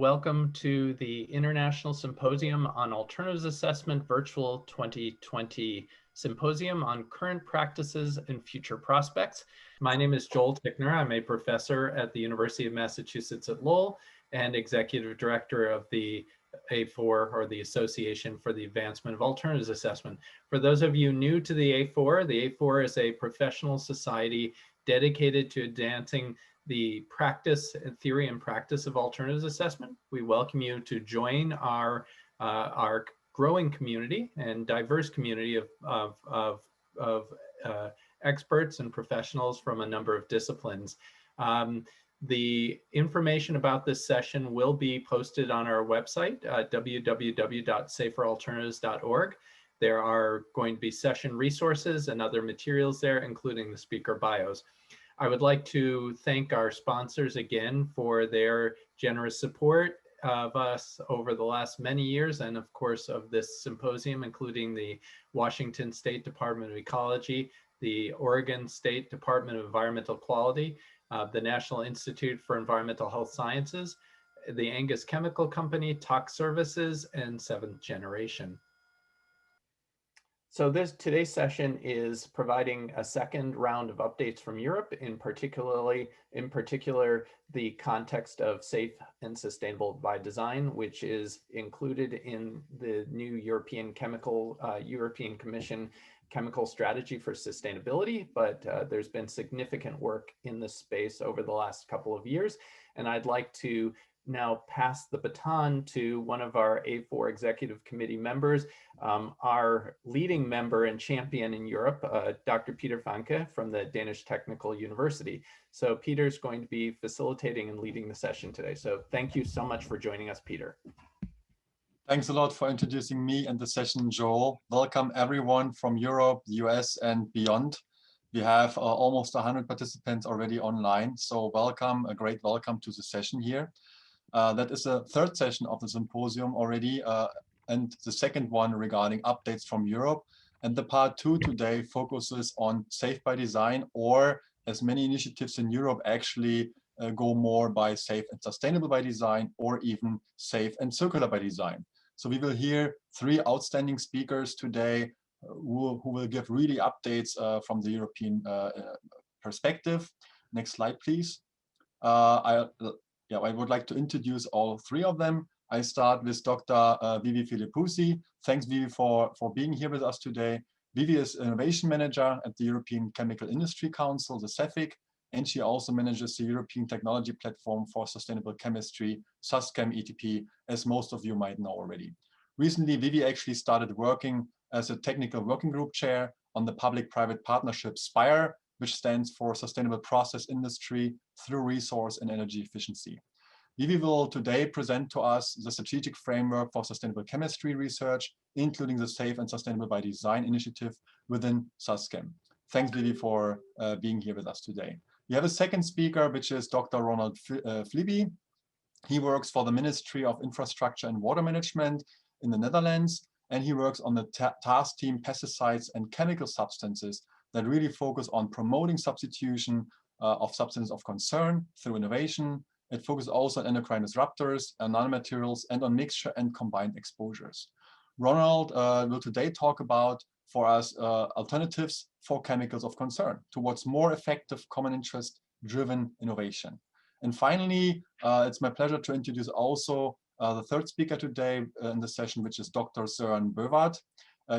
Welcome to the International Symposium on Alternatives Assessment Virtual 2020 Symposium on Current Practices and Future Prospects. My name is Joel Tickner. I'm a professor at the University of Massachusetts at Lowell and executive director of the A4, or the Association for the Advancement of Alternatives Assessment. For those of you new to the A4 is a professional society dedicated to advancing the practice, theory and practice of alternatives assessment. We welcome you to join our growing community and diverse community of experts and professionals from a number of disciplines. The information about this session will be posted on our website, www.saferalternatives.org. There are going to be session resources and other materials there, including the speaker bios. I would like to thank our sponsors again for their generous support of us over the last many years, and of course of this symposium, including the Washington State Department of Ecology, the Oregon State Department of Environmental Quality, the National Institute for Environmental Health Sciences, the Angus Chemical Company, Tox Services, and Seventh Generation. So today's session is providing a second round of updates from Europe, in particular, the context of safe and sustainable by design, which is included in the new European Commission Chemical Strategy for Sustainability. But there's been significant work in this space over the last couple of years. And I'd like to now pass the baton to one of our A4 Executive Committee members, our leading member and champion in Europe, Dr. Peter Vanke from the Danish Technical University. So Peter's going to be facilitating and leading the session today. So thank you so much for joining us, Peter. Thanks a lot for introducing me and the session, Joel. Welcome everyone from Europe, the US, and beyond. We have almost 100 participants already online. So welcome, a great welcome to the session here. That is the third session of the symposium already, and the second one regarding updates from Europe. And the part 2 today focuses on safe by design, or as many initiatives in Europe actually go more by safe and sustainable by design, or even safe and circular by design. So we will hear 3 outstanding speakers today who will give really updates from the European perspective. Next slide, please. I would like to introduce all 3 of them. I start with Dr. Vivi Filippucci. Thanks, Vivi, for being here with us today. Vivi is Innovation Manager at the European Chemical Industry Council, the CEFIC, and she also manages the European Technology Platform for Sustainable Chemistry, SUSCHEM ETP, as most of you might know already. Recently, Vivi actually started working as a technical working group chair on the public-private partnership SPIRE, which stands for Sustainable Process Industry through Resource and Energy Efficiency. Vivi will today present to us the strategic framework for sustainable chemistry research, including the Safe and Sustainable by Design initiative within SUSCHEM. Thanks, Vivi, for being here with us today. We have a second speaker, which is Dr. Ronald Fliby. He works for the Ministry of Infrastructure and Water Management in the Netherlands, and he works on the task team Pesticides and Chemical Substances that really focus on promoting substitution of substances of concern through innovation. It focuses also on endocrine disruptors and nanomaterials and on mixture and combined exposures. Ronald will today talk about, for us, alternatives for chemicals of concern towards more effective common interest driven innovation. And finally, it's my pleasure to introduce also the third speaker today in the session, which is Dr. Søren Bøvart.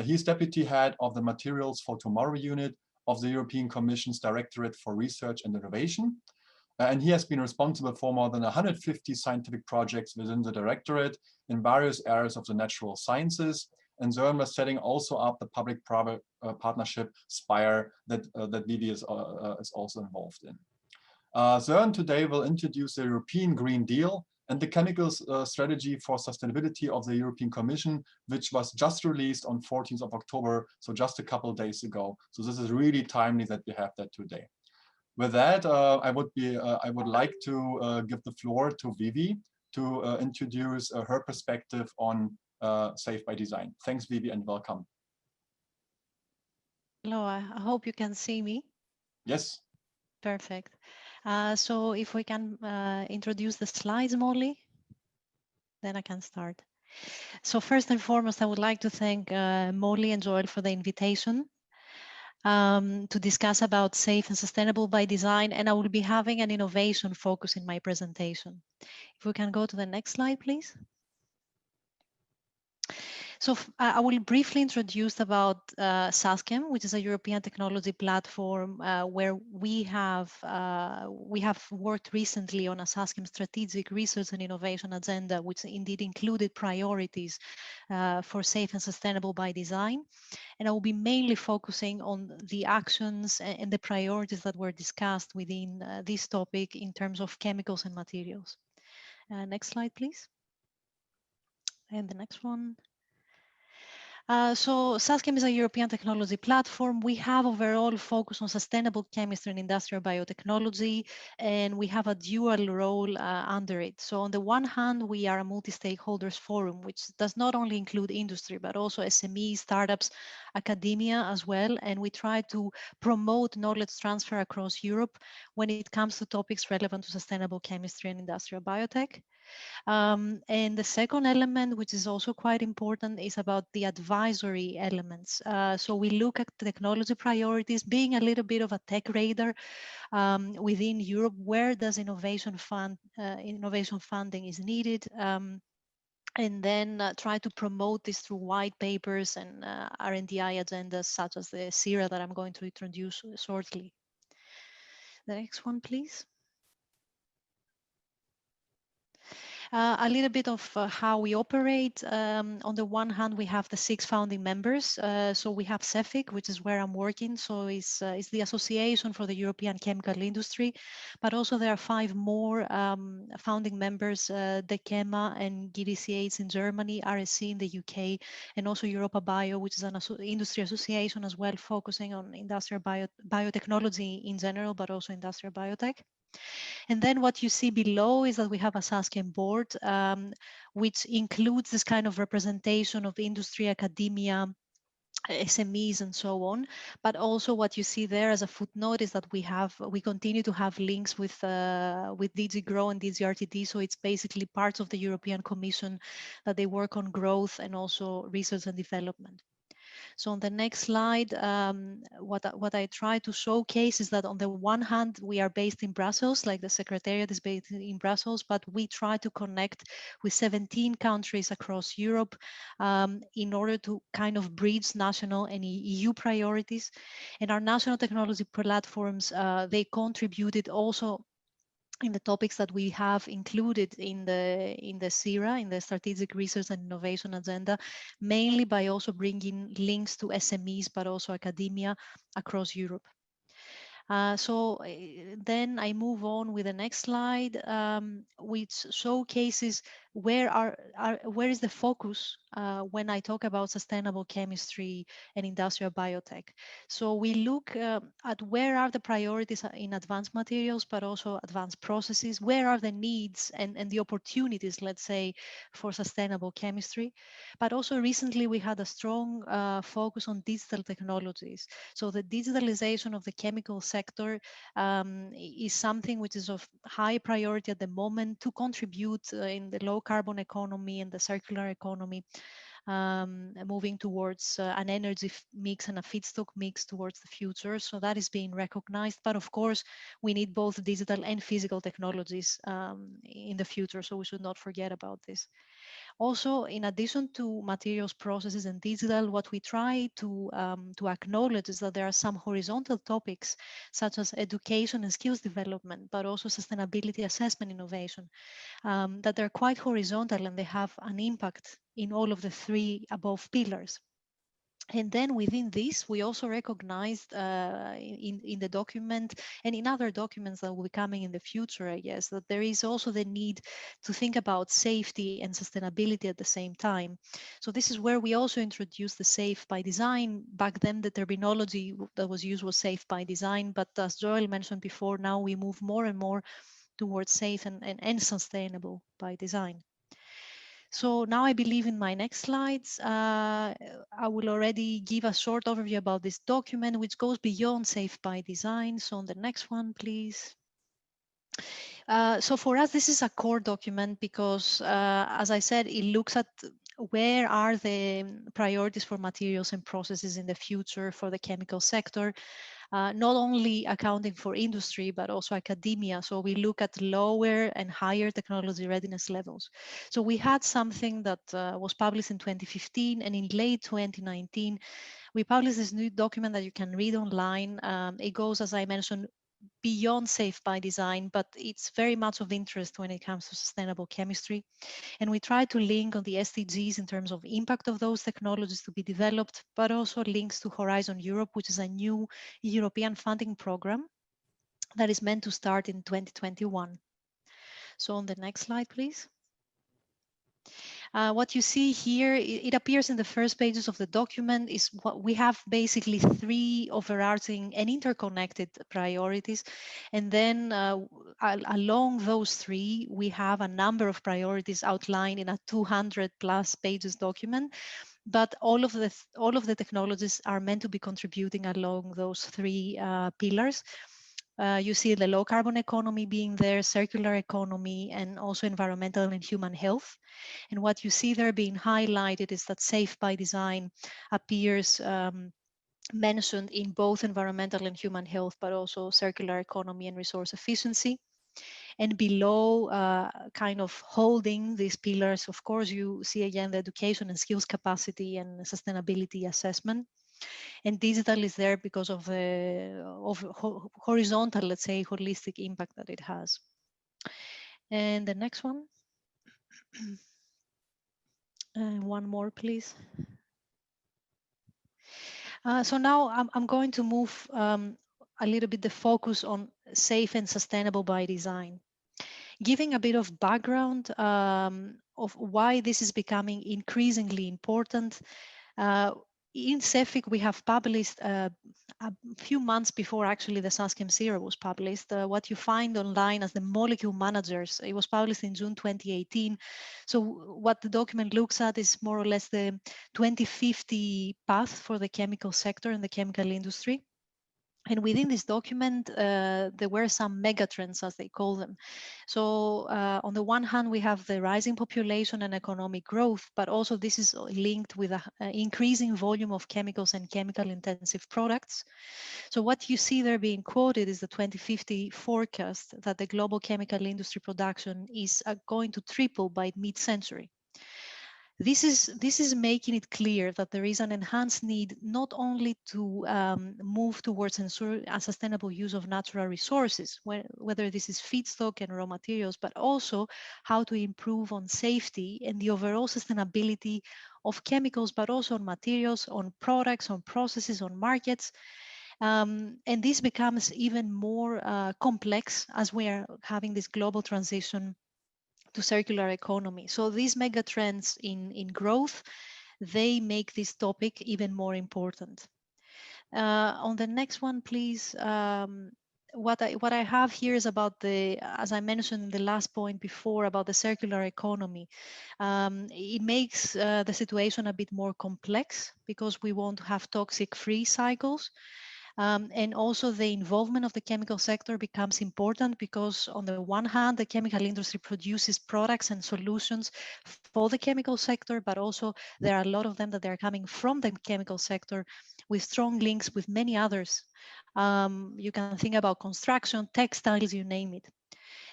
He's Deputy Head of the Materials for Tomorrow Unit of the European Commission's Directorate for Research and Innovation. And he has been responsible for more than 150 scientific projects within the Directorate in various areas of the natural sciences. And Søren was setting also up the public-private partnership SPIRE that Vivi is also involved in. Søren today will introduce the European Green Deal and the chemicals strategy for sustainability of the European Commission, which was just released on 14th of October, so just a couple of days ago. So this is really timely that we have that today. With that, I would like to give the floor to Vivi to introduce her perspective on Safe by Design. Thanks, Vivi, and welcome. Hello, I hope you can see me. Yes. Perfect. So if we can introduce the slides, Molly. then I can start. So first and foremost, I would like to thank Molly and Joel for the invitation to discuss about safe and sustainable by design, and I will be having an innovation focus in my presentation. If we can go to the next slide, please. So I will briefly introduce about SASCEM, which is a European technology platform where we have worked recently on a SASCEM strategic research and innovation agenda, which indeed included priorities for safe and sustainable by design. And I will be mainly focusing on the actions and the priorities that were discussed within this topic in terms of chemicals and materials. Next slide, please. And the next one. So SASCEM is a European technology platform. We have overall focus on sustainable chemistry and industrial biotechnology, and we have a dual role under it. So on the one hand, we are a multi-stakeholders forum, which does not only include industry, but also SMEs, startups, academia as well. And we try to promote knowledge transfer across Europe when it comes to topics relevant to sustainable chemistry and industrial biotech. And the second element, which is also quite important, is about the advisory elements. So we look at technology priorities, being a little bit of a tech radar within Europe. Where does innovation funding is needed? And then try to promote this through white papers and R&DI agendas, such as the SIRA that I'm going to introduce shortly. The next one, please. A little bit of how we operate. On the one hand, we have the 6 founding members. So we have CEFIC, which is where I'm working. So it's the Association for the European Chemical Industry. But also there are 5 more founding members, DECEMA and GDCH in Germany, RSC in the UK, and also Europa Bio, which is an industry association as well, focusing on industrial biotechnology in general, but also industrial biotech. And then what you see below is that we have a SASCEM board, which includes this kind of representation of industry, academia, SMEs and so on. But also what you see there as a footnote is that we continue to have links with DG GROW and DG RTD. So it's basically parts of the European Commission that they work on growth and also research and development. So on the next slide, what I try to showcase is that on the one hand, we are based in Brussels, like the Secretariat is based in Brussels, but we try to connect with 17 countries across Europe in order to kind of bridge national and EU priorities. And our national technology platforms, they contributed also in the topics that we have included in the SIRA, in the Strategic Research and Innovation Agenda, mainly by also bringing links to SMEs, but also academia across Europe. So then I move on with the next slide, which showcases where is the focus when I talk about sustainable chemistry and industrial biotech. So we look at where are the priorities in advanced materials, but also advanced processes, where are the needs and the opportunities, let's say, for sustainable chemistry. But also recently we had a strong focus on digital technologies. So the digitalization of the chemical sector is something which is of high priority at the moment to contribute in the low carbon economy and the circular economy, moving towards an energy mix and a feedstock mix towards the future. So that is being recognized. But of course, we need both digital and physical technologies in the future. So we should not forget about this. Also, in addition to materials, processes, and digital, what we try to acknowledge is that there are some horizontal topics, such as education and skills development, but also sustainability assessment innovation, that are quite horizontal and they have an impact in all of the 3 above pillars. And then within this, we also recognized in the document and in other documents that will be coming in the future, I guess, that there is also the need to think about safety and sustainability at the same time. So this is where we also introduced the safe by design. Back then, the terminology that was used was safe by design. But as Joel mentioned before, now we move more and more towards safe and sustainable by design. So now I believe in my next slides, I will already give a short overview about this document, which goes beyond safe by design. So on the next one, please. So for us, this is a core document because, as I said, it looks at where are the priorities for materials and processes in the future for the chemical sector, not only accounting for industry, but also academia. So we look at lower and higher technology readiness levels. So we had something that was published in 2015, and in late 2019, we published this new document that you can read online. It goes, as I mentioned, beyond safe by design, but it's very much of interest when it comes to sustainable chemistry. And we try to link on the SDGs in terms of impact of those technologies to be developed, but also links to Horizon Europe, which is a new European funding program that is meant to start in 2021. So on the next slide, please. What you see here, it appears in the first pages of the document, is what we have basically three overarching and interconnected priorities. And then along those three, we have a number of priorities outlined in a 200 plus pages document. But all of the technologies are meant to be contributing along those three pillars. You see the low carbon economy being there, circular economy, and also environmental and human health. And what you see there being highlighted is that safe by design appears mentioned in both environmental and human health, but also circular economy and resource efficiency. And below, kind of holding these pillars, of course, you see again the education and skills capacity and sustainability assessment. And digital is there because of the horizontal, let's say, holistic impact that it has. And the next one. And one more, please. So now I'm going to move a little bit the focus on safe and sustainable by design, giving a bit of background of why this is becoming increasingly important. In CEFIC, we have published a few months before actually the SASCHEM 0 was published, what you find online as the molecule managers. It was published in June 2018. So what the document looks at is more or less the 2050 path for the chemical sector and the chemical industry. And within this document, there were some megatrends, as they call them. So on the one hand, we have the rising population and economic growth, but also this is linked with an increasing volume of chemicals and chemical intensive products. So what you see there being quoted is the 2050 forecast that the global chemical industry production is going to triple by mid-century. This is making it clear that there is an enhanced need not only to move towards ensure a sustainable use of natural resources, whether this is feedstock and raw materials, but also how to improve on safety and the overall sustainability of chemicals, but also on materials, on products, on processes, on markets. And this becomes even more complex as we are having this global transition to circular economy. So these mega trends in growth, they make this topic even more important. On the next one, please. What I have here is about the, as I mentioned in the last point before, about the circular economy. It makes the situation a bit more complex because we want to have toxic-free cycles. And also the involvement of the chemical sector becomes important because on the one hand, the chemical industry produces products and solutions for the chemical sector, but also there are a lot of them that they're coming from the chemical sector with strong links with many others. You can think about construction, textiles, you name it.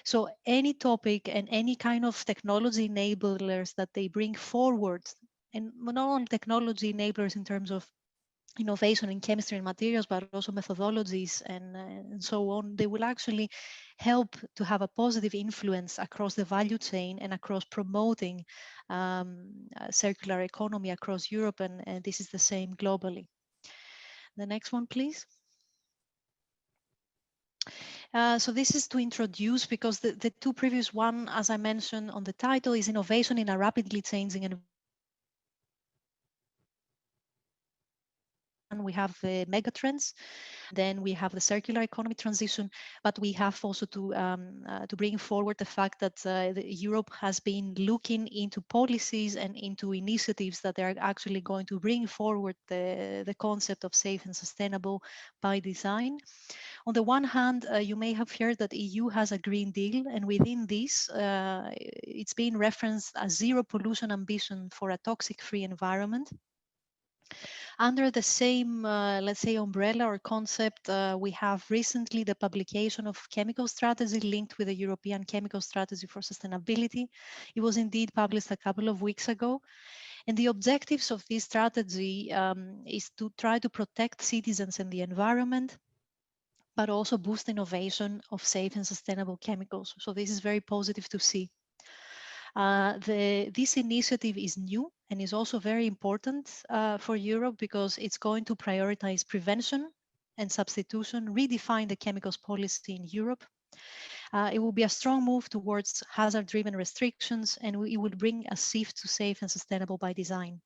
So any topic and any kind of technology enablers that they bring forward, and not only technology enablers in terms of innovation in chemistry and materials, but also methodologies and so on, they will actually help to have a positive influence across the value chain and across promoting circular economy across Europe, and this is the same globally. The next one, please. So this is to introduce, because the two previous one, as I mentioned on the title, is innovation in a rapidly changing environment. we have the megatrends, then we have the circular economy transition, but we have also to bring forward the fact that Europe has been looking into policies and into initiatives that are actually going to bring forward the concept of safe and sustainable by design. On the one hand, you may have heard that EU has a Green Deal, and within this, it's being referenced as zero pollution ambition for a toxic-free environment. Under the same, let's say, umbrella or concept, we have recently the publication of chemical strategy linked with the European Chemical Strategy for Sustainability. It was indeed published a couple of weeks ago. And the objectives of this strategy is to try to protect citizens and the environment, but also boost innovation of safe and sustainable chemicals. So this is very positive to see. This initiative is new and is also very important for Europe because it's going to prioritize prevention and substitution, redefine the chemicals policy in Europe. It will be a strong move towards hazard-driven restrictions, and it will bring a shift to safe and sustainable by design.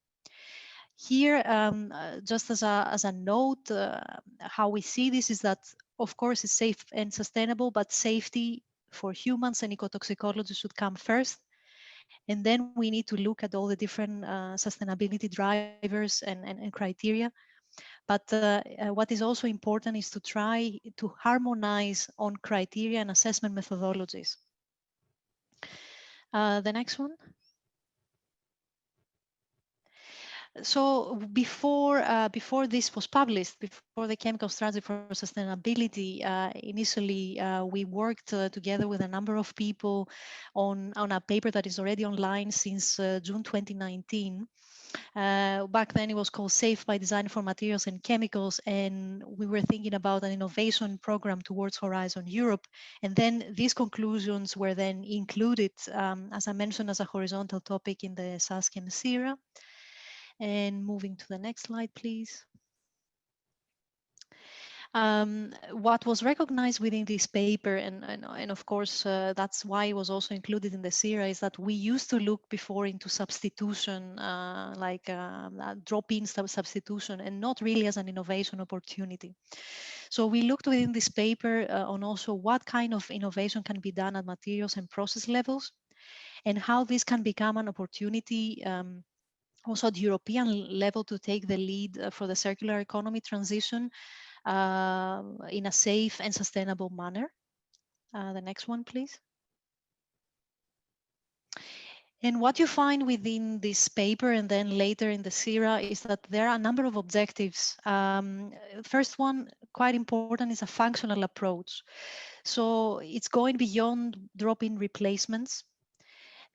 Here, just as a note, how we see this is that, of course, it's safe and sustainable, but safety for humans and ecotoxicology should come first. And then we need to look at all the different sustainability drivers and criteria. But what is also important is to try to harmonize on criteria and assessment methodologies. The next one. So before this was published, before the Chemical Strategy for Sustainability, initially we worked together with a number of people on a paper that is already online since June 2019. Back then it was called Safe by Design for Materials and Chemicals, and we were thinking about an innovation program towards Horizon Europe. And then these conclusions were then included, as I mentioned, as a horizontal topic in the SASCHEM SIRA. And moving to the next slide, please. What was recognized within this paper, and of course, that's why it was also included in the SIRA, is that we used to look before into substitution, like drop-in substitution, and not really as an innovation opportunity. So we looked within this paper on also what kind of innovation can be done at materials and process levels, and how this can become an opportunity also at European level to take the lead for the circular economy transition in a safe and sustainable manner. The next one, please. And what you find within this paper and then later in the SIRA is that there are a number of objectives. First one, quite important, is a functional approach. So it's going beyond drop-in replacements.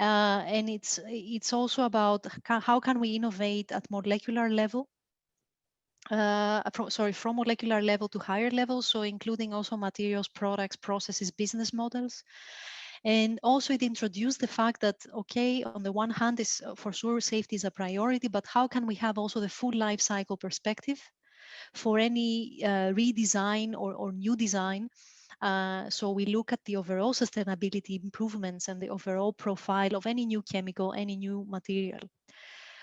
And it's also about how can we innovate at molecular level, from molecular level to higher levels, so including also materials, products, processes, business models. And also it introduced the fact that, okay, on the one hand, is for sure safety is a priority, but how can we have also the full life cycle perspective for any redesign or new design? So we look at the overall sustainability improvements and the overall profile of any new chemical, any new material.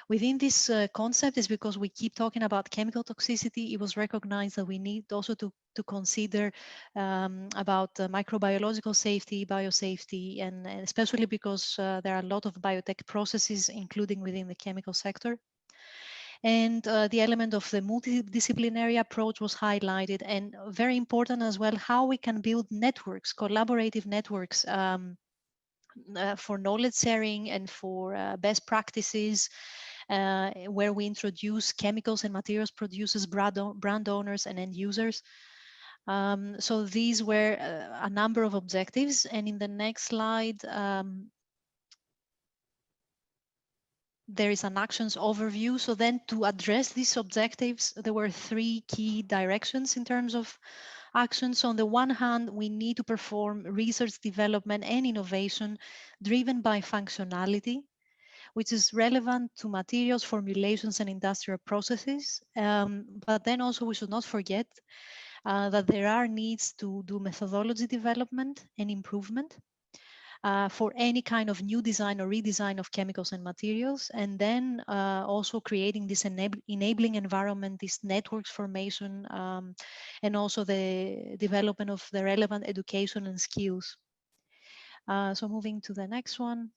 Within this concept is because we keep talking about chemical toxicity, it was recognized that we need also to consider about microbiological safety, biosafety, and especially because there are a lot of biotech processes, including within the chemical sector. And the element of the multidisciplinary approach was highlighted, and very important as well, how we can build networks, collaborative networks for knowledge sharing and for best practices, where we introduce chemicals and materials producers, brand owners, and end users. So these were a number of objectives. And in the next slide, there is an actions overview. So then to address these objectives, there were three key directions in terms of actions. So on the one hand, we need to perform research, development, and innovation driven by functionality, which is relevant to materials, formulations, and industrial processes. But then also we should not forget that there are needs to do methodology development and improvement. for any kind of new design or redesign of chemicals and materials, and then also creating this enabling environment, this networks formation, and also the development of the relevant education and skills. So moving to the next one.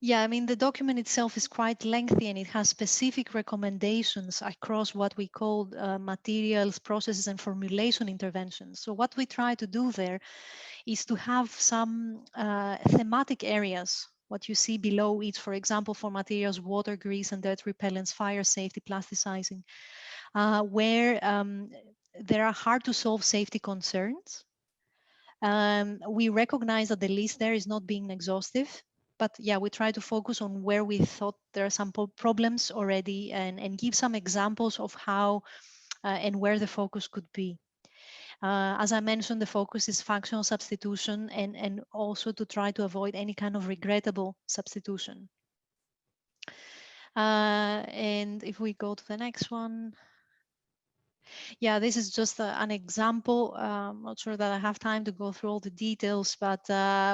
Yeah, I mean, the document itself is quite lengthy and it has specific recommendations across what we call materials, processes, and formulation interventions. So what we try to do there is to have some thematic areas. What you see below each, for example, for materials, water, grease, and dirt repellents, fire safety, plasticizing, where there are hard to solve safety concerns. We recognize that the list there is not being exhaustive, but yeah, we try to focus on where we thought there are some problems already and give some examples of how and where the focus could be. As I mentioned, the focus is functional substitution and also to try to avoid any kind of regrettable substitution. And if we go to the next one. Yeah, this is just an example. I'm not sure that I have time to go through all the details, but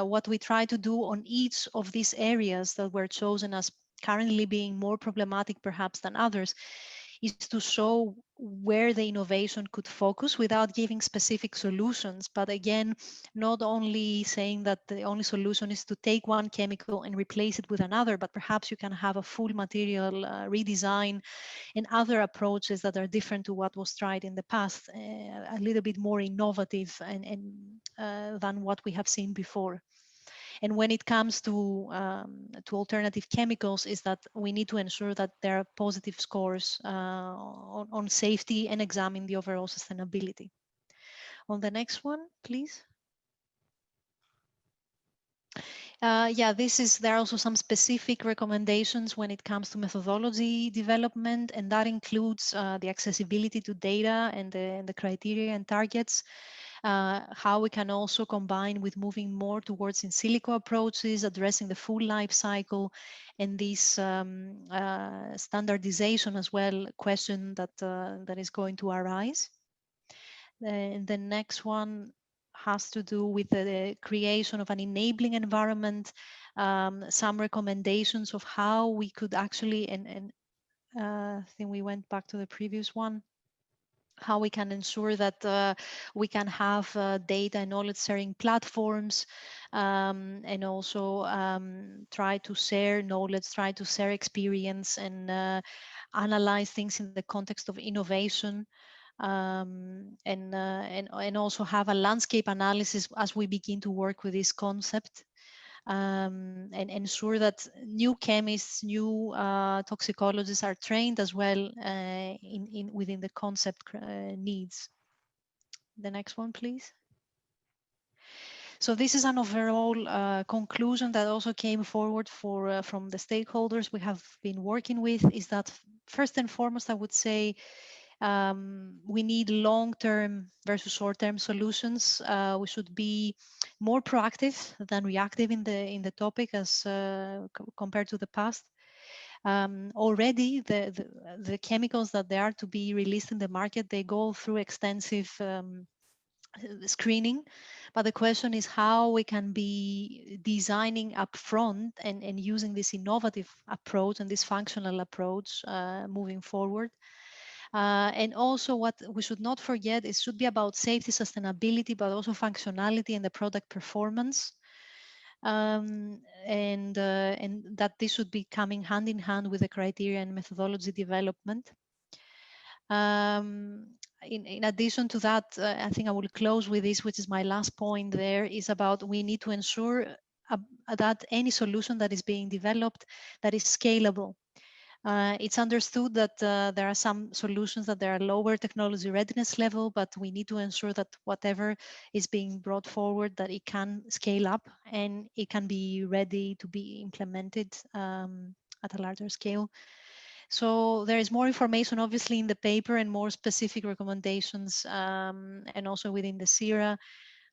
what we try to do on each of these areas that were chosen as currently being more problematic perhaps than others is to show where the innovation could focus without giving specific solutions. But again, not only saying that the only solution is to take one chemical and replace it with another, but perhaps you can have a full material redesign and other approaches that are different to what was tried in the past, a little bit more innovative and than what we have seen before. And when it comes to alternative chemicals, is that we need to ensure that there are positive scores on safety and examine the overall sustainability. On the next one, please. Yeah, there are also some specific recommendations when it comes to methodology development, and that includes the accessibility to data and the criteria and targets, how we can also combine with moving more towards in silico approaches, addressing the full life cycle, and this standardization as well question that is going to arise. And the next one has to do with the creation of an enabling environment, some recommendations of how we could actually, I think we went back to the previous one, how we can ensure that we can have data and knowledge sharing platforms, and also try to share knowledge, try to share experience, and analyze things in the context of innovation. And also have a landscape analysis as we begin to work with this concept, and ensure that new chemists, new toxicologists are trained as well within the concept needs. The next one, please. So this is an overall conclusion that also came forward from the stakeholders we have been working with, is that first and foremost, I would say we need long-term versus short-term solutions. We should be more proactive than reactive in the topic as compared to the past. Already the chemicals that they are to be released in the market, they go through extensive screening, but the question is how we can be designing upfront and using this innovative approach and this functional approach moving forward. And also what we should not forget is should be about safety, sustainability, but also functionality and the product performance. And that this should be coming hand in hand with the criteria and methodology development. In addition to that, I think I will close with this, which is my last point there, is about we need to ensure that any solution that is being developed that is scalable. It's understood that there are some solutions that there are lower technology readiness level, but we need to ensure that whatever is being brought forward, that it can scale up and it can be ready to be implemented at a larger scale. So there is more information obviously in the paper and more specific recommendations, and also within the CIRA.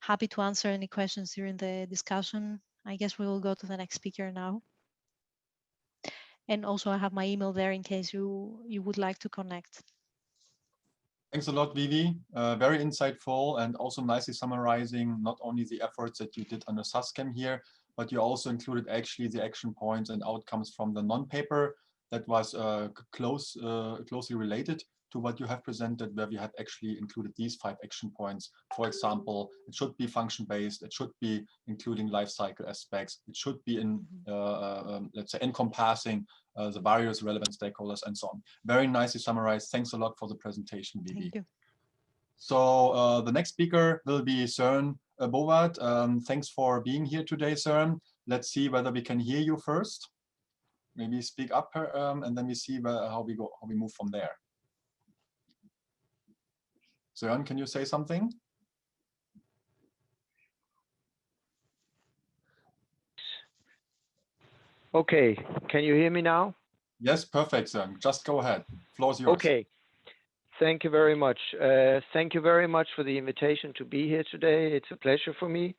Happy to answer any questions during the discussion. I guess we will go to the next speaker now. And also I have my email there in case you would like to connect. Thanks a lot, Vivi. Very insightful and also nicely summarizing not only the efforts that you did under SASCEM here, but you also included actually the action points and outcomes from the non-paper that was closely related to what you have presented, where we have actually included these 5 action points. For example, it should be function-based, it should be including life cycle aspects, it should be in, let's say, encompassing the various relevant stakeholders and so on. Very nicely summarized. Thanks a lot for the presentation, Vivi. Thank you. So the next speaker will be Søren Bovard. Thanks for being here today, Søren. Let's see whether we can hear you first. Maybe speak up, and then we see how we move from there. Søren, can you say something? Okay, can you hear me now? Yes, perfect, Søren. Just go ahead. Floor is yours. Okay, thank you very much. Thank you very much for the invitation to be here today. It's a pleasure for me.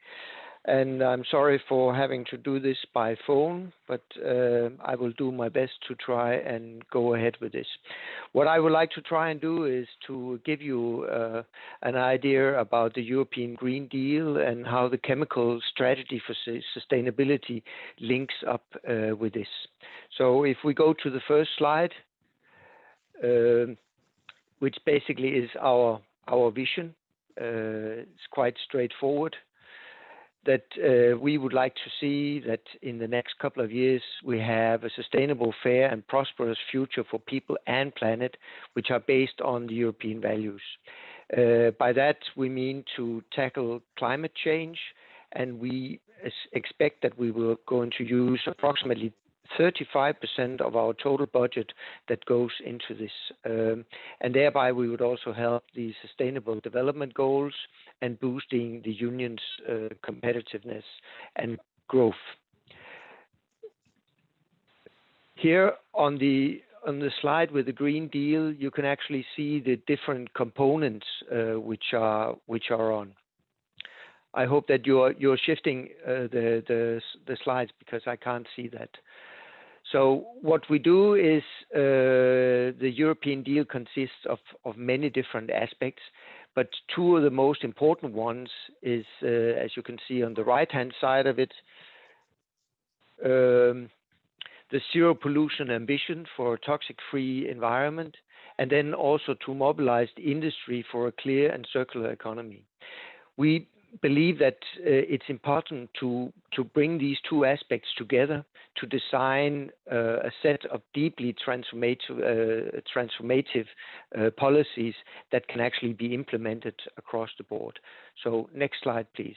And I'm sorry for having to do this by phone, but I will do my best to try and go ahead with this. What I would like to try and do is to give you an idea about the European Green Deal and how the chemical strategy for sustainability links up with this. So if we go to the first slide, which basically is our vision, it's quite straightforward. That we would like to see that in the next couple of years, we have a sustainable, fair and prosperous future for people and planet, which are based on the European values. By that, we mean to tackle climate change, and we expect that we will going to use approximately 35% of our total budget that goes into this. And thereby, we would also help the Sustainable Development Goals and boosting the union's competitiveness and growth. Here on the slide with the Green Deal, you can actually see the different components which are on. I hope that you're shifting the slides because I can't see that. So what we do is the European deal consists of many different aspects, but 2 of the most important ones is, as you can see on the right-hand side of it, the zero pollution ambition for a toxic-free environment, and then also to mobilize the industry for a clear and circular economy. We believe that it's important to bring these 2 aspects together to design a set of deeply transformative policies that can actually be implemented across the board. So next slide, please.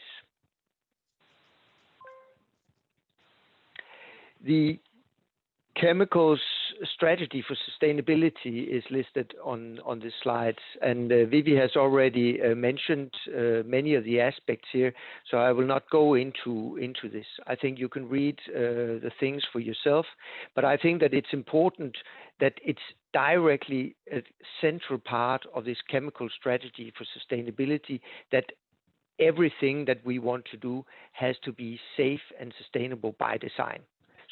The chemicals strategy for sustainability is listed on the slides, and Vivi has already mentioned many of the aspects here, so I will not go into this. I think you can read the things for yourself, but I think that it's important that it's directly a central part of this chemical strategy for sustainability, that everything that we want to do has to be safe and sustainable by design.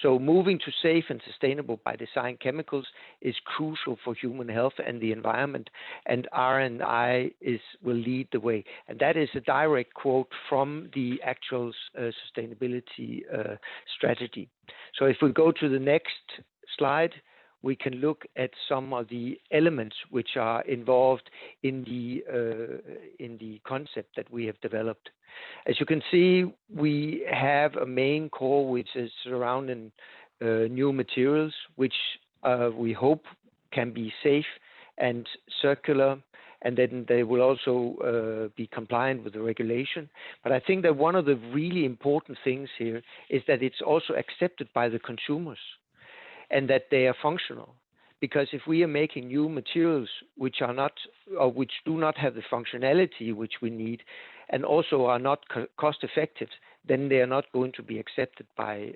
So moving to safe and sustainable by design chemicals is crucial for human health and the environment, and R&I will lead the way. And that is a direct quote from the actual sustainability strategy. So if we go to the next slide, we can look at some of the elements which are involved in the concept that we have developed. As you can see, we have a main core which is surrounding new materials, which we hope can be safe and circular, and then they will also be compliant with the regulation. But I think that one of the really important things here is that it's also accepted by the consumers, and that they are functional. Because if we are making new materials which are not, or which do not have the functionality which we need, and also are not cost effective, then they are not going to be accepted by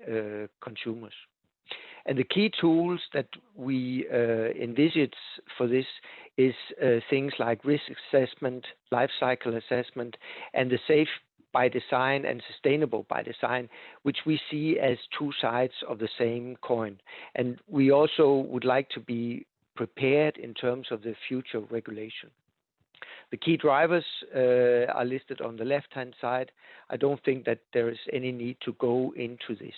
consumers. And the key tools that we envisage for this is things like risk assessment, life cycle assessment, and the safe by design and sustainable by design, which we see as 2 sides of the same coin. And we also would like to be prepared in terms of the future regulation. The key drivers are listed on the left-hand side. I don't think that there is any need to go into this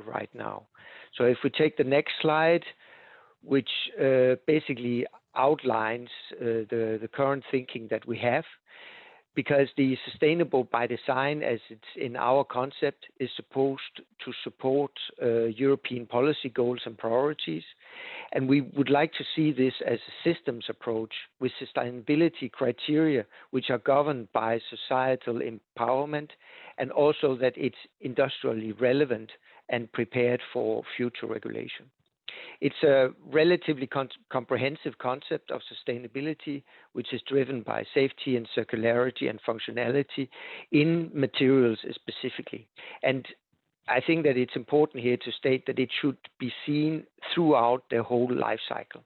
right now. So if we take the next slide, which basically outlines the current thinking that we have, because the sustainable by design, as it's in our concept, is supposed to support European policy goals and priorities. And we would like to see this as a systems approach with sustainability criteria, which are governed by societal empowerment, and also that it's industrially relevant and prepared for future regulation. It's a relatively comprehensive concept of sustainability, which is driven by safety and circularity and functionality in materials specifically. And I think that it's important here to state that it should be seen throughout their whole life cycle.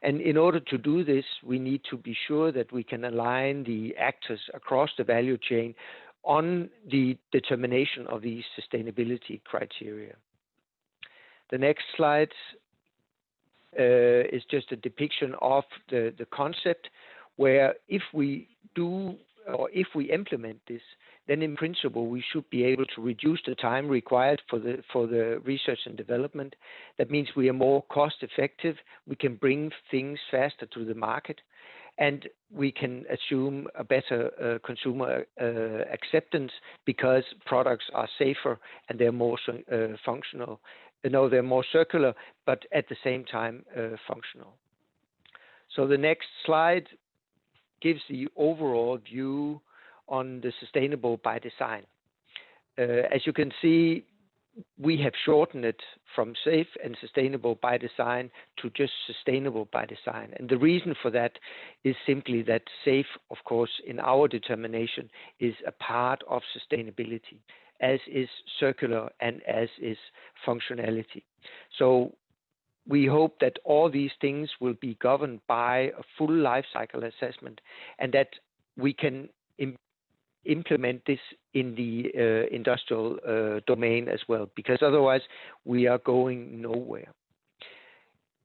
And in order to do this, we need to be sure that we can align the actors across the value chain on the determination of these sustainability criteria. The next slide is just a depiction of the concept, where if we do, or if we implement this, then in principle we should be able to reduce the time required for the research and development. That means we are more cost effective, we can bring things faster to the market, and we can assume a better consumer acceptance, because products are safer and they're more functional. No, they're more circular, but at the same time functional. So the next slide gives the overall view on the sustainable by design. As you can see, we have shortened it from safe and sustainable by design to just sustainable by design. And the reason for that is simply that safe, of course, in our determination, is a part of sustainability, as is circular and as is functionality. So we hope that all these things will be governed by a full life cycle assessment, and that we can implement this in the industrial domain as well, because otherwise we are going nowhere.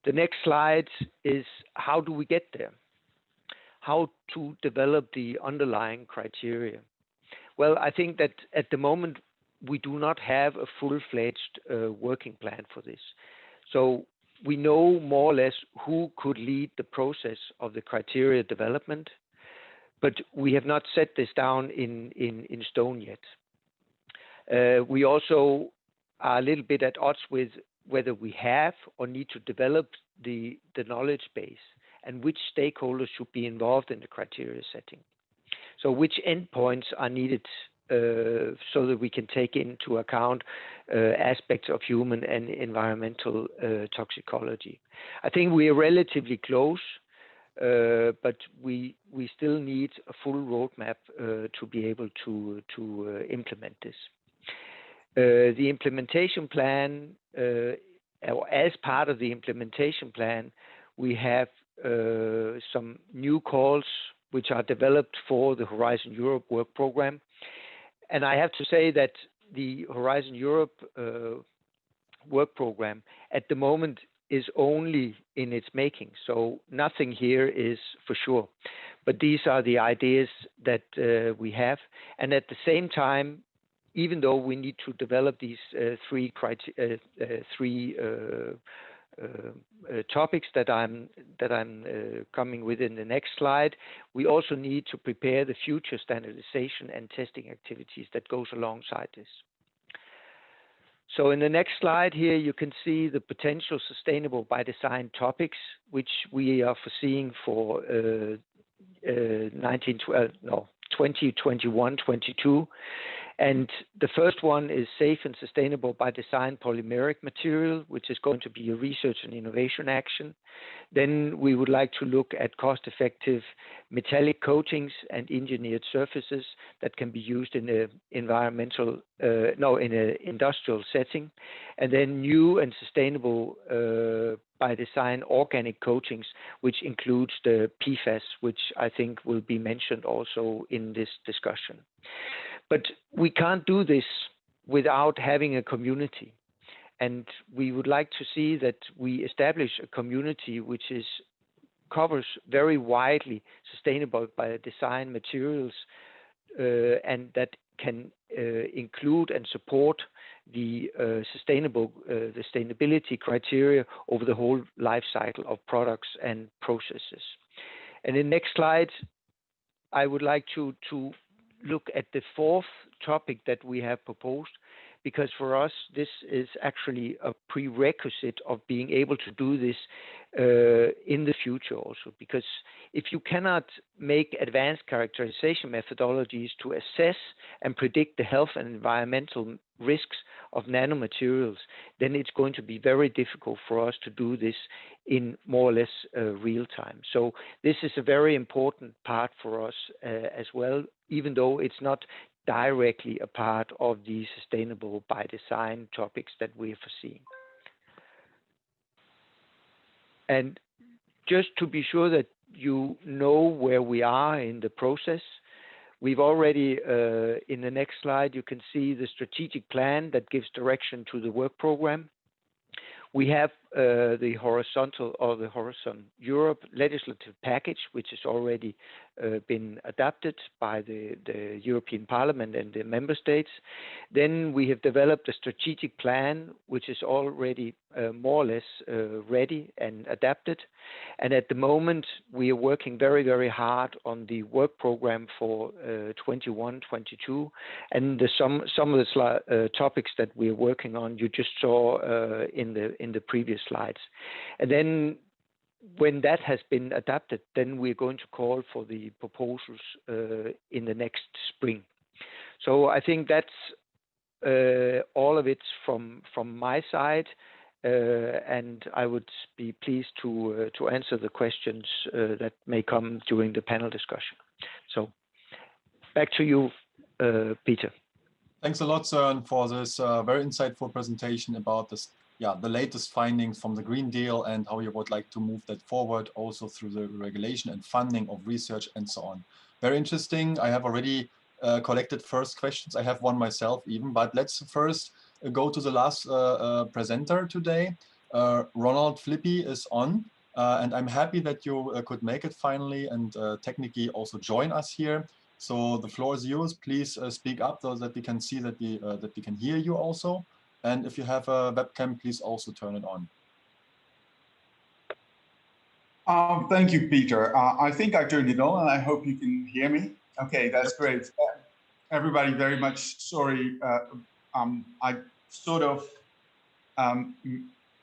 The next slide is how do we get there? How to develop the underlying criteria? Well, I think that at the moment we do not have a full-fledged working plan for this. So we know more or less who could lead the process of the criteria development, but we have not set this down in stone yet. We also are a little bit at odds with whether we have or need to develop the knowledge base, and which stakeholders should be involved in the criteria setting. So which endpoints are needed so that we can take into account aspects of human and environmental toxicology. I think we are relatively close, but we still need a full roadmap to be able to implement this. The implementation plan, or as part of the implementation plan, we have some new calls which are developed for the Horizon Europe work program. And I have to say that the Horizon Europe work program at the moment is only in its making. So nothing here is for sure. But these are the ideas that we have. And at the same time, even though we need to develop these three topics that I'm coming with in the next slide, we also need to prepare the future standardization and testing activities that goes alongside this. So in the next slide here, you can see the potential sustainable by design topics, which we are foreseeing for 2021-22. And the first one is safe and sustainable by design polymeric material, which is going to be a research and innovation action. Then we would like to look at cost-effective metallic coatings and engineered surfaces that can be used in an industrial setting. And then new and sustainable by design organic coatings, which includes the PFAS, which I think will be mentioned also in this discussion. But we can't do this without having a community. And we would like to see that we establish a community which is covers very widely sustainable by design materials, and that can include and support the sustainability criteria over the whole life cycle of products and processes. And in the next slide, I would like to look at the fourth topic that we have proposed, because for us, this is actually a prerequisite of being able to do this in the future also. Because if you cannot make advanced characterization methodologies to assess and predict the health and environmental risks of nanomaterials, then it's going to be very difficult for us to do this in more or less real time. So this is a very important part for us as well, even though it's not directly a part of the sustainable by design topics that we're foreseeing. And just to be sure that you know where we are in the process, we've already, in the next slide, you can see the strategic plan that gives direction to the work program. We have the horizontal or the Horizon Europe legislative package, which has already been adopted by the European Parliament and the member states. Then we have developed a strategic plan, which is already more or less ready and adapted. And at the moment, we are working very, very hard on the work program for 21-22. And some of the topics that we're working on, you just saw in the previous slides. And then when that has been adapted, then we're going to call for the proposals in the next spring. So I think that's all of it from my side, and I would be pleased to answer the questions that may come during the panel discussion. So back to you, Peter. Thanks a lot, Søren, for this very insightful presentation about this. Yeah, the latest findings from the Green Deal and how you would like to move that forward also through the regulation and funding of research and so on. Very interesting. I have already collected first questions. I have one myself even, but let's first go to the last presenter today. Ronald Flippy is on, and I'm happy that you could make it finally and technically also join us here. So the floor is yours. Please speak up so that we can see that we can hear you also. And if you have a webcam, please also turn it on. Thank you, Peter. I think I turned it on and I hope you can hear me. Okay, that's great. Everybody, very much sorry. I sort of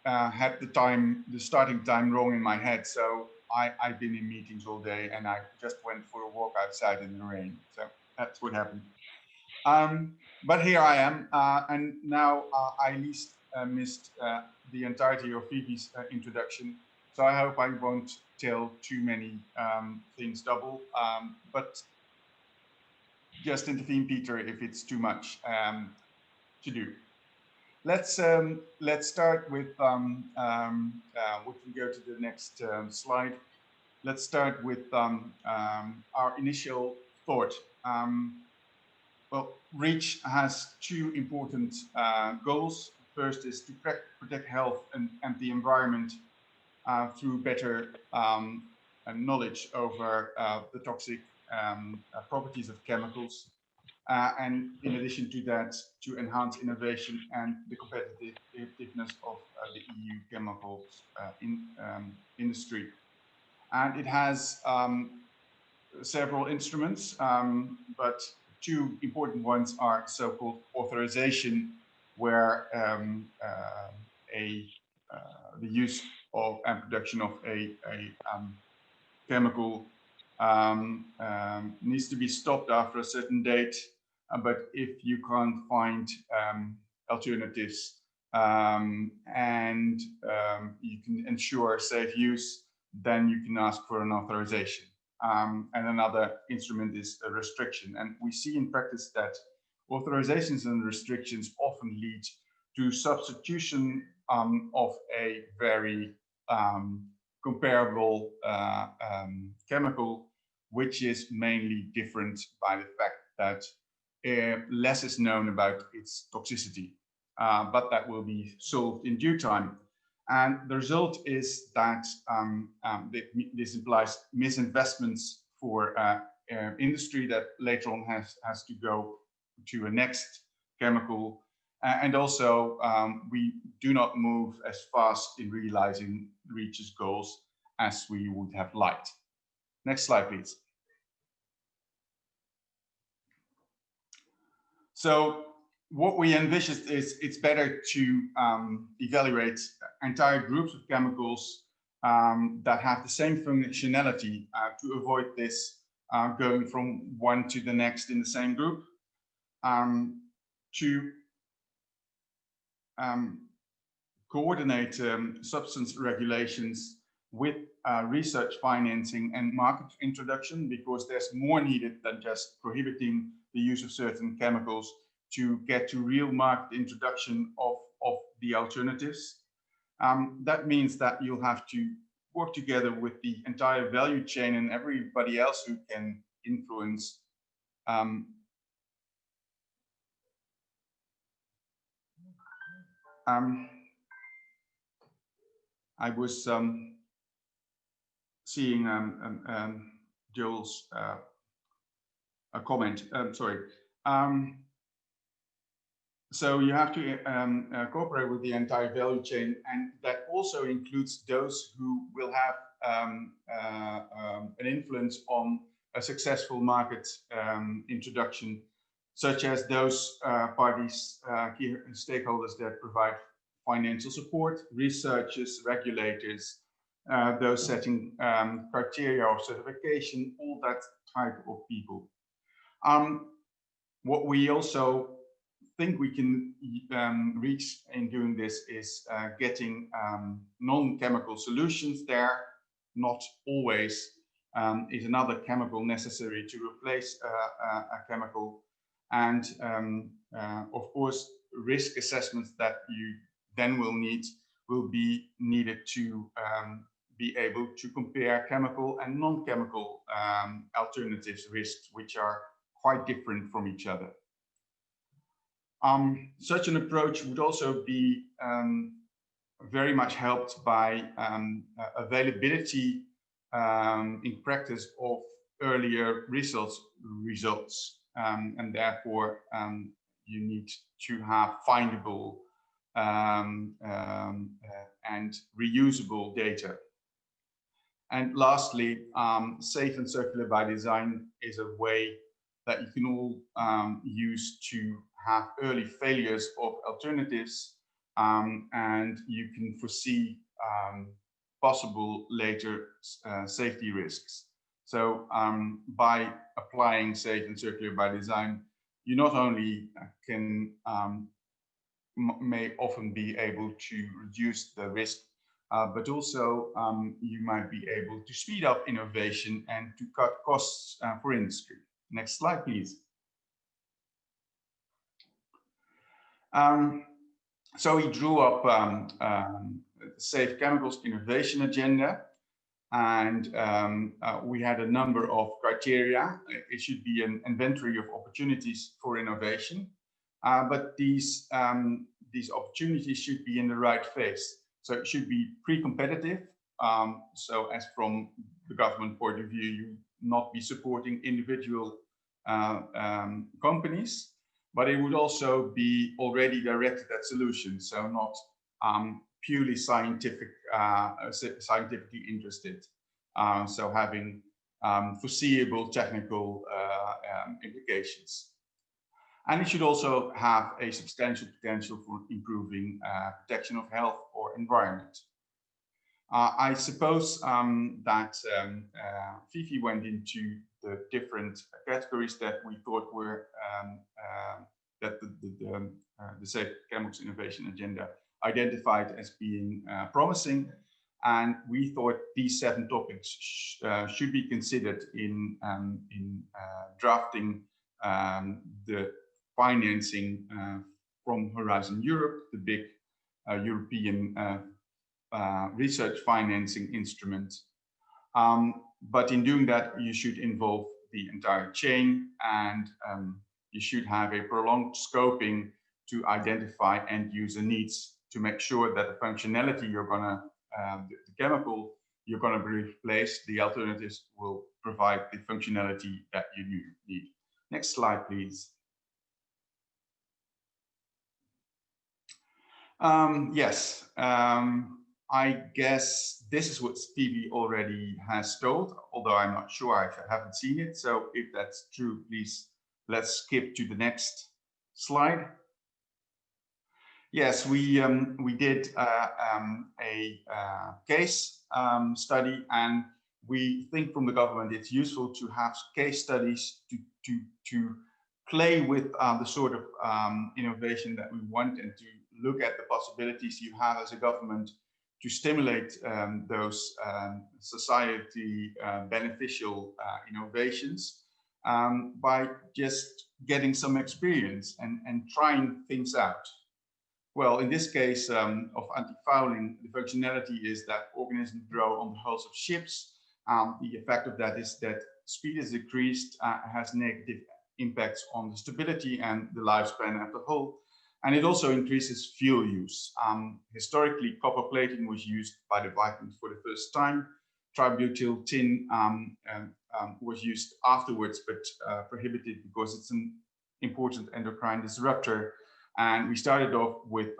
had the starting time wrong in my head. So I've been in meetings all day and I just went for a walk outside in the rain. So that's what happened. But here I am, and now I at least missed the entirety of Phoebe's introduction, so I hope I won't tell too many things double, but just intervene, Peter, if it's too much to do. Let's start with, we can go to the next slide. Let's start with our initial thought. Well, REACH has two important goals. First is to protect health and the environment through better knowledge over the toxic properties of chemicals. And in addition to that, to enhance innovation and the competitiveness of the EU chemicals industry. And it has several instruments, but two important ones are so-called authorization, where the use of and production of a chemical needs to be stopped after a certain date. But if you can't find alternatives and you can ensure safe use, then you can ask for an authorization. And another instrument is a restriction. And we see in practice that authorizations and restrictions often lead to substitution of a very comparable chemical, which is mainly different by the fact that less is known about its toxicity, but that will be solved in due time. And the result is that this implies misinvestments for industry that later on has to go to a next chemical. And also, we do not move as fast in realizing REACH's goals as we would have liked. Next slide, please. So what we envisioned is it's better to evaluate entire groups of chemicals that have the same functionality to avoid this going from one to the next in the same group. To coordinate substance regulations with research financing and market introduction, because there's more needed than just prohibiting the use of certain chemicals to get to real market introduction of the alternatives. That means that you'll have to work together with the entire value chain and everybody else who can influence I was seeing Joel's a comment. Sorry. So you have to cooperate with the entire value chain, and that also includes those who will have an influence on a successful market introduction, such as those parties, key stakeholders that provide financial support, researchers, regulators, those setting criteria of certification, all that type of people. What we also think we can reach in doing this is getting non-chemical solutions there. Not always is another chemical necessary to replace a chemical. And of course, risk assessments that you then will be needed to be able to compare chemical and non-chemical alternatives risks, which are quite different from each other. Such an approach would also be very much helped by availability in practice of earlier results, and therefore you need to have findable and reusable data. And lastly, safe and circular by design is a way that you can all use to have early failures of alternatives, and you can foresee possible later safety risks. So by applying safe and circular by design, you not only can may often be able to reduce the risk, but also you might be able to speed up innovation and to cut costs for industry. Next slide, please. So he drew up the Safe Chemicals Innovation Agenda, and we had a number of criteria. It should be an inventory of opportunities for innovation, but these opportunities should be in the right phase. So it should be pre-competitive. So as from the government point of view, you not be supporting individual companies, but it would also be already directed at solutions, so not purely scientifically interested. So having foreseeable technical implications. And it should also have a substantial potential for improving protection of health or environment. I suppose that Fifi went into the different categories that we thought were that the Safe Chemicals Innovation Agenda identified as being promising, and we thought these 7 topics should be considered in drafting the financing from Horizon Europe, the big European research financing instrument. But in doing that, you should involve the entire chain, and you should have a prolonged scoping to identify end user needs to make sure that the functionality you're gonna, the chemical you're gonna replace, the alternatives will provide the functionality that you need. Next slide, please. Yes, I guess this is what Stevie already has told, although I'm not sure, I haven't seen it. So if that's true, please, let's skip to the next slide. Yes, we did a case study, and we think from the government it's useful to have case studies to play with the sort of innovation that we want, and to look at the possibilities you have as a government to stimulate those society beneficial innovations by just getting some experience and trying things out. Well, in this case of anti-fouling, the functionality is that organisms grow on the hulls of ships. The effect of that is that speed is decreased, has negative impacts on the stability and the lifespan of the hull. And it also increases fuel use. Historically, copper plating was used by the Vikings for the first time. Tributyl tin was used afterwards, but prohibited because it's an important endocrine disruptor. And we started off with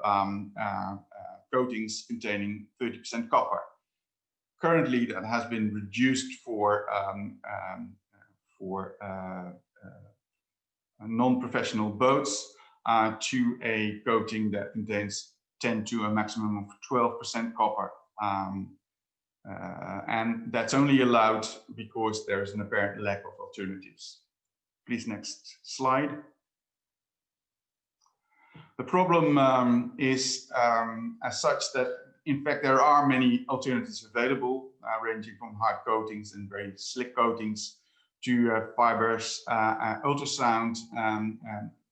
coatings containing 30% copper. Currently, that has been reduced for non-professional boats to a coating that contains 10 to a maximum of 12% copper. And that's only allowed because there is an apparent lack of alternatives. Please, next slide. The problem is as such that, in fact, there are many alternatives available, ranging from hard coatings and very slick coatings to fibers, ultrasound,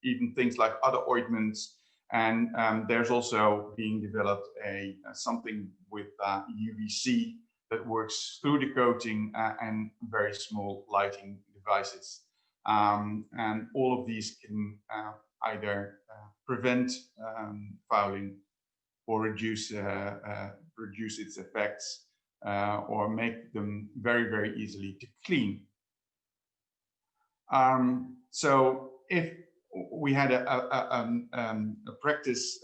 even things like other ointments. And there's also being developed something with UVC that works through the coating and very small lighting devices. And all of these can either prevent fouling or reduce its effects, or make them very, very easily to clean. So if we had a practice,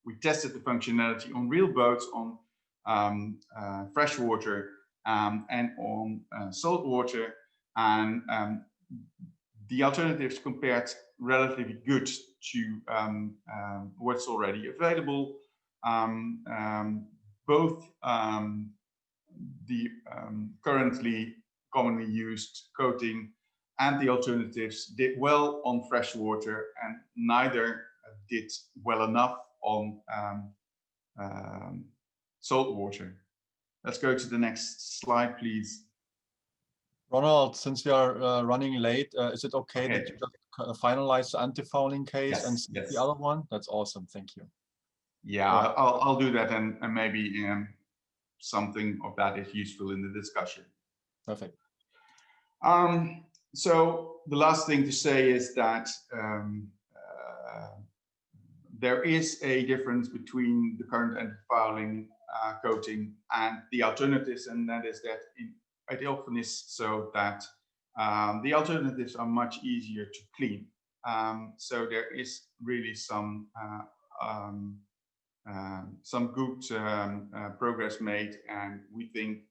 we tested the functionality on real boats, on fresh water and on salt water, and the alternatives compared relatively good to what's already available. Both the currently commonly used coating and the alternatives did well on fresh water, and neither did well enough on salt water. Let's go to the next slide, please. Ronald, since we are running late, is it okay that you just finalize the anti-fouling case and the other one? That's awesome. Thank you. Yeah, I'll do that, and maybe something of that is useful in the discussion. Perfect. So the last thing to say is that there is a difference between the current anti-fouling coating and the alternatives, and that is that it often is so that the alternatives are much easier to clean. So there is really some good progress made, and we think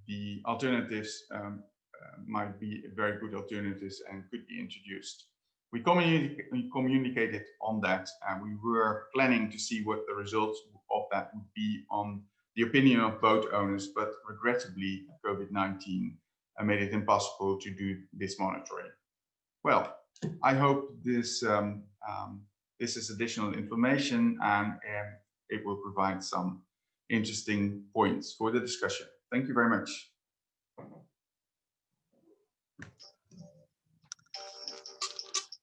the alternatives might be very good alternatives and could be introduced. We communicated on that, and we were planning to see what the results of that would be on the opinion of boat owners, but regrettably, COVID-19 made it impossible to do this monitoring. Well, I hope this is additional information, and it will provide some interesting points for the discussion. Thank you very much.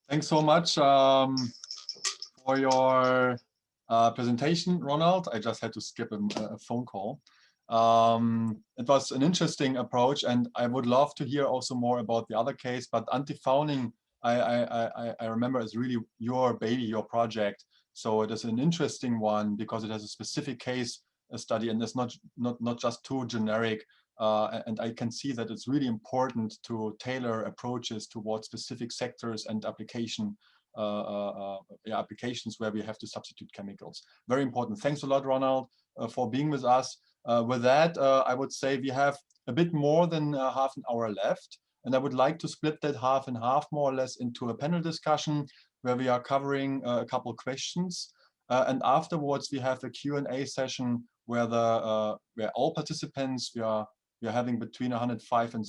Thanks so much for your presentation, Ronald. I just had to skip a phone call. It was an interesting approach, and I would love to hear also more about the other case, but anti-fouling I remember is really your baby, your project. So it is an interesting one because it has a specific case study, and it's not just too generic. And I can see that it's really important to tailor approaches towards specific sectors and applications where we have to substitute chemicals. Very important. Thanks a lot, Ronald, for being with us. With that, I would say we have a bit more than half an hour left. And I would like to split that half and half more or less into a panel discussion where we are covering a couple of questions. And afterwards, we have a Q&A session where where all participants, we are having between 105 and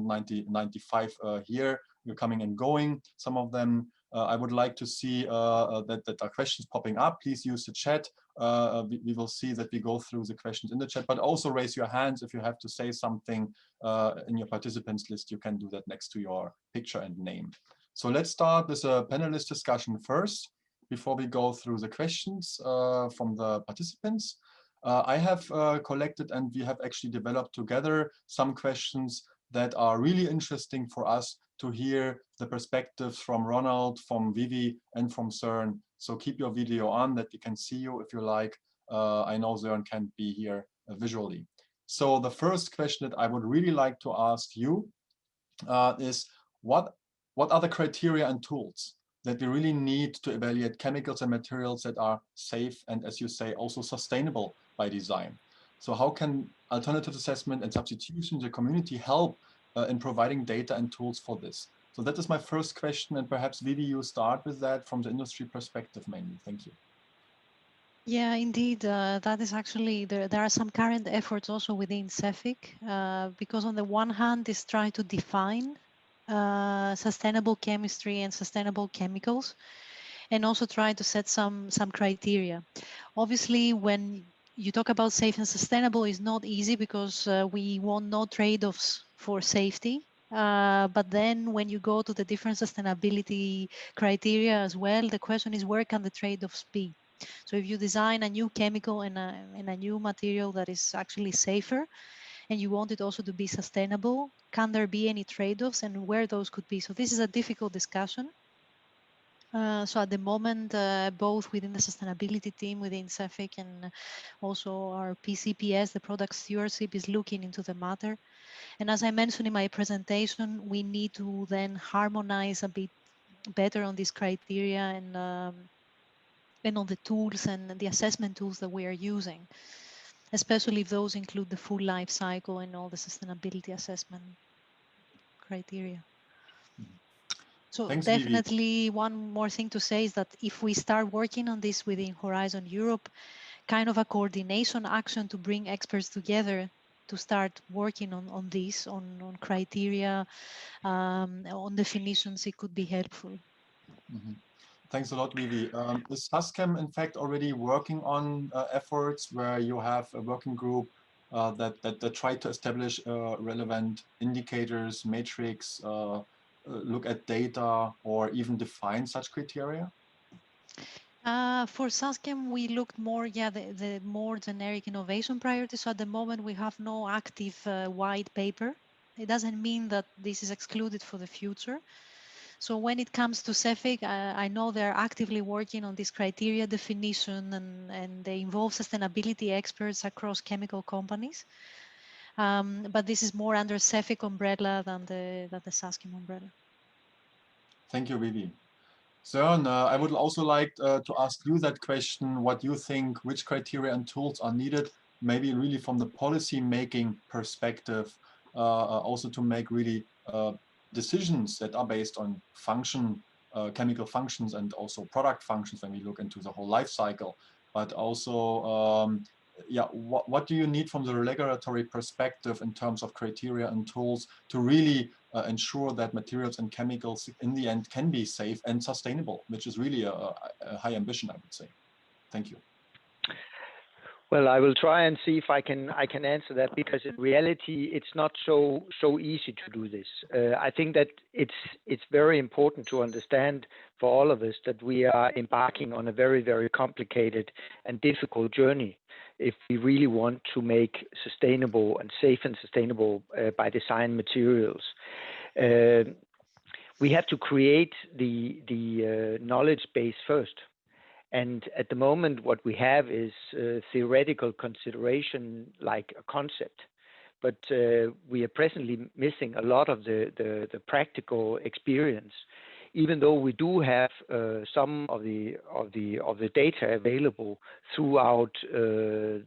95 here. We're coming and going. Some of them, I would like to see that are questions popping up. Please use the chat. We will see that we go through the questions in the chat, but also raise your hands if you have to say something in your participants list. You can do that next to your picture and name. So let's start with a panelist discussion first before we go through the questions from the participants. I have collected, and we have actually developed together some questions that are really interesting for us to hear the perspectives from Ronald, from Vivi, and from Søren. So keep your video on that we can see you if you like. I know Søren can't be here visually. So the first question that I would really like to ask you is what are the criteria and tools that we really need to evaluate chemicals and materials that are safe and, as you say, also sustainable by design? So how can alternative assessment and substitution in the community help in providing data and tools for this? So that is my first question, and perhaps Vivi, you start with that from the industry perspective mainly. Thank you. Yeah, indeed, that is actually, there are some current efforts also within CEFIC, because on the one hand is trying to define sustainable chemistry and sustainable chemicals, and also try to set some criteria. Obviously, when you talk about safe and sustainable, is not easy because we want no trade-offs for safety. But then when you go to the different sustainability criteria as well, the question is where can the trade-offs be? So if you design a new chemical and a new material that is actually safer, and you want it also to be sustainable, can there be any trade-offs and where those could be? So this is a difficult discussion. So at the moment, both within the sustainability team within CEFIC and also our PCPS, the product stewardship, is looking into the matter. And as I mentioned in my presentation, we need to then harmonize a bit better on these criteria and on the tools and the assessment tools that we are using, especially if those include the full life cycle and all the sustainability assessment criteria. So Thanks, definitely Vivi. one more thing to say is that if we start working on this within Horizon Europe, kind of a coordination action to bring experts together to start working on this, on criteria, on definitions, it could be helpful. Mm-hmm. Thanks a lot, Vivi. Is SASCHEM, in fact, already working on efforts where you have a working group that try to establish relevant indicators, matrix, look at data, or even define such criteria? For SASCHEM, we looked more, the more generic innovation priorities. So at the moment, we have no active white paper. It doesn't mean that this is excluded for the future. So when it comes to CEFIC, I know they're actively working on this criteria definition, and they involve sustainability experts across chemical companies. But this is more under CEFIC umbrella than the SASCHEM umbrella. Thank you, Vivi. Søren, I would also like to ask you that question, what you think, which criteria and tools are needed, maybe really from the policy making perspective, also to make really decisions that are based on function, chemical functions, and also product functions when we look into the whole life cycle. But also, what do you need from the regulatory perspective in terms of criteria and tools to really ensure that materials and chemicals in the end can be safe and sustainable, which is really a high ambition, I would say. Thank you. Well, I will try and see if I can answer that, because in reality it's not so easy to do this. I think that it's very important to understand for all of us that we are embarking on a very, very complicated and difficult journey if we really want to make sustainable and safe and sustainable by design materials. we have to create the knowledge base first. And at the moment, what we have is theoretical consideration like a concept. But we are presently missing a lot of the practical experience, even though we do have some of the data available throughout the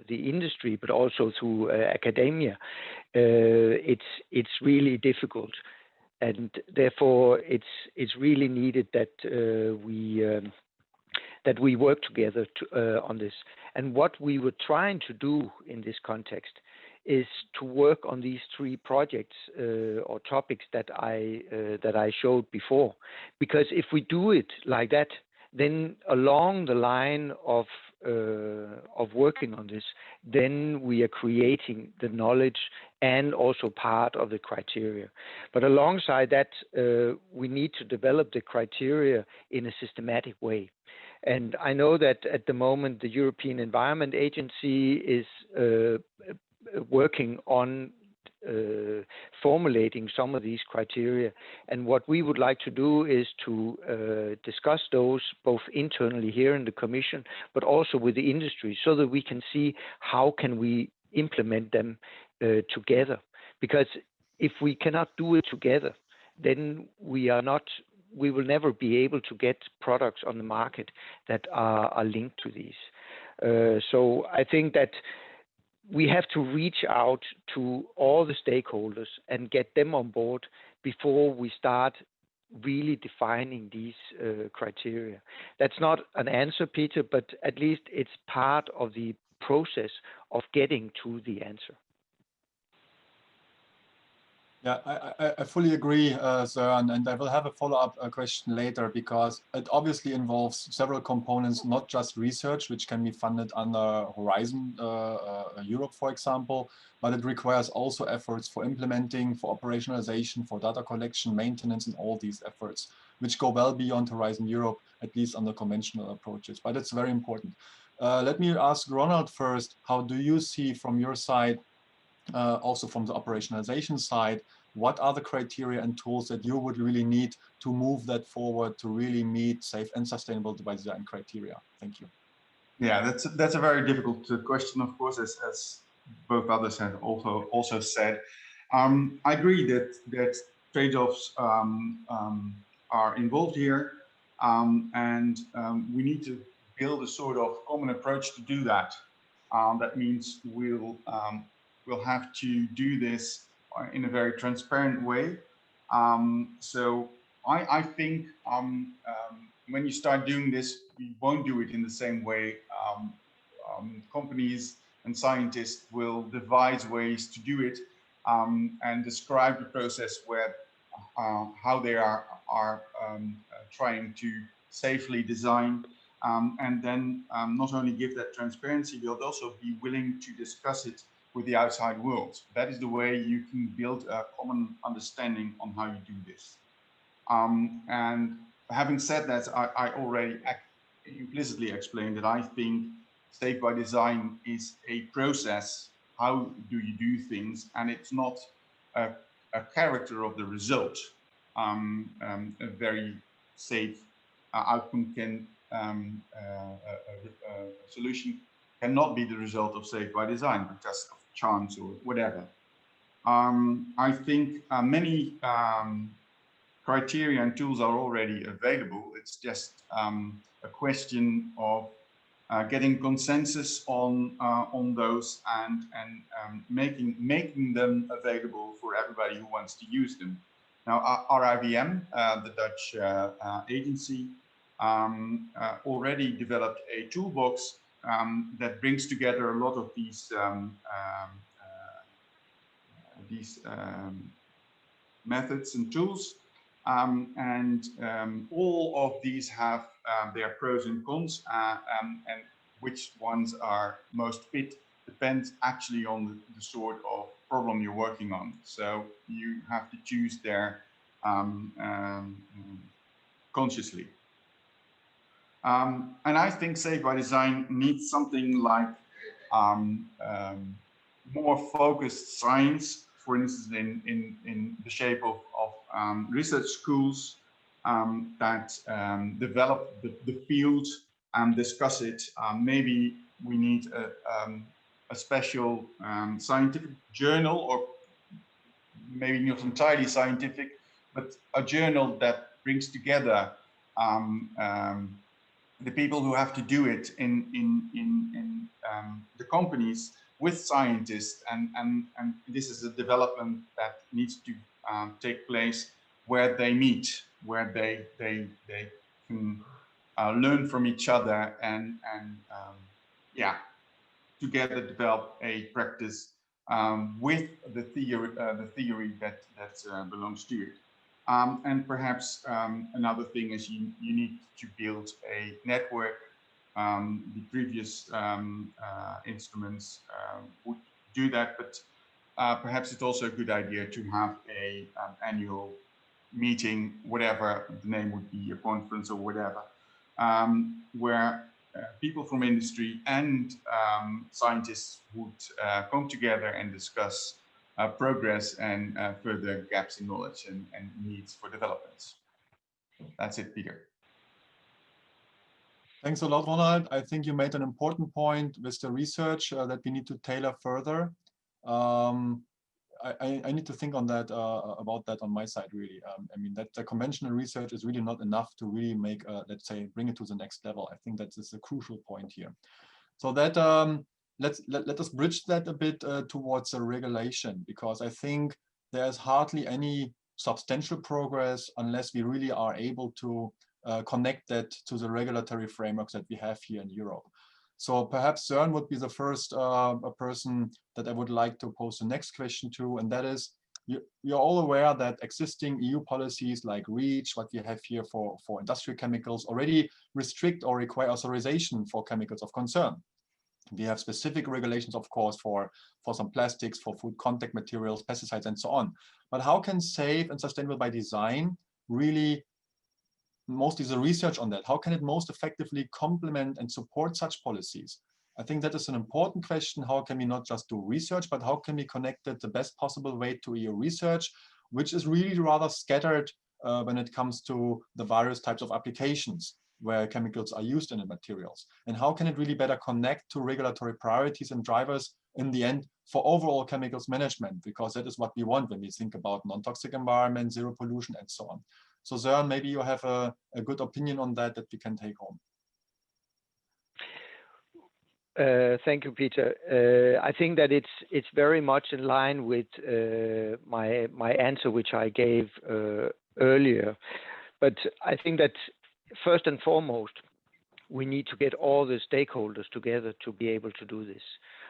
industry, but also through academia. It's really difficult, and therefore it's really needed that we work together on this. And what we were trying to do in this context is to work on these three projects or topics that I showed before. Because if we do it like that, then along the line of working on this, then we are creating the knowledge and also part of the criteria. But alongside that, we need to develop the criteria in a systematic way. And I know that at the moment, the European Environment Agency is working on formulating some of these criteria. And what we would like to do is to discuss those both internally here in the Commission, but also with the industry, so that we can see how can we implement them together. Because if we cannot do it together, then we will never be able to get products on the market that are linked to these. So I think that we have to reach out to all the stakeholders and get them on board before we start really defining these criteria. That's not an answer, Peter, but at least it's part of the process of getting to the answer. Yeah, I fully agree, Søren, and I will have a follow-up question later, because it obviously involves several components, not just research, which can be funded under Horizon Europe, for example, but it requires also efforts for implementing, for operationalization, for data collection, maintenance, and all these efforts, which go well beyond Horizon Europe, at least on the conventional approaches, but it's very important. Let me ask Ronald first, how do you see from your side, also from the operationalization side, what are the criteria and tools that you would really need to move that forward to really meet safe and sustainable by design criteria? Thank you. Yeah, that's a very difficult question, of course, as both others have also said. I agree that trade-offs are involved here, and we need to build a sort of common approach to do that. That means we'll have to do this in a very transparent way. So I think when you start doing this, you won't do it in the same way. Companies and scientists will devise ways to do it and describe the process where how they are trying to safely design, and then not only give that transparency, but also be willing to discuss it with the outside world. That is the way you can build a common understanding on how you do this. And having said that, I already implicitly explained that I think safe by design is a process. How do you do things? And it's not a character of the result. A very safe outcome can, a solution cannot be the result of safe by design, but just of chance or whatever. I think many criteria and tools are already available. It's just a question of getting consensus on those and making them available for everybody who wants to use them. Now, RIVM, the Dutch agency, already developed a toolbox that brings together a lot of these methods and tools, and all of these have their pros and cons, and which ones are most fit depends actually on the sort of problem you're working on. So you have to choose there consciously. And I think safe by design needs something like more focused science for instance, in the shape of research schools that develop the field and discuss it. Maybe we need a special scientific journal, or maybe not entirely scientific, but a journal that brings together the people who have to do it in the companies with scientists, and this is a development that needs to take place where they meet, where they can learn from each other and yeah, together develop a practice with the theory that belongs to it. And perhaps another thing is you need to build a network. The previous instruments would do that, but perhaps it's also a good idea to have a annual meeting, whatever the name would be, a conference or whatever, where people from industry and scientists would come together and discuss progress and further gaps in knowledge and needs for developments. That's it, Peter. Thanks a lot, Ronald. I think you made an important point with the research that we need to tailor further. I need to think on that, about that on my side, really. I mean, that the conventional research is really not enough to really make, let's say, bring it to the next level. I think that is a crucial point here. So that let us bridge that a bit towards a regulation, because I think there's hardly any substantial progress unless we really are able to connect that to the regulatory frameworks that we have here in Europe. So perhaps Søren would be the first person that I would like to pose the next question to, and that is, you're all aware that existing EU policies like REACH, what we have here for industrial chemicals, already restrict or require authorization for chemicals of concern. We have specific regulations, of course, for some plastics, for food contact materials, pesticides, and so on. But how can safe and sustainable by design really, mostly the research on that, how can it most effectively complement and support such policies? I think that is an important question. How can we not just do research, but how can we connect it the best possible way to EU research, which is really rather scattered when it comes to the various types of applications where chemicals are used in the materials? And how can it really better connect to regulatory priorities and drivers in the end for overall chemicals management? Because that is what we want when we think about non-toxic environment, zero pollution, and so on. So Søren, maybe you have a good opinion on that we can take home. Thank you, Peter. I think that it's very much in line with my answer, which I gave earlier. But I think that first and foremost, we need to get all the stakeholders together to be able to do this.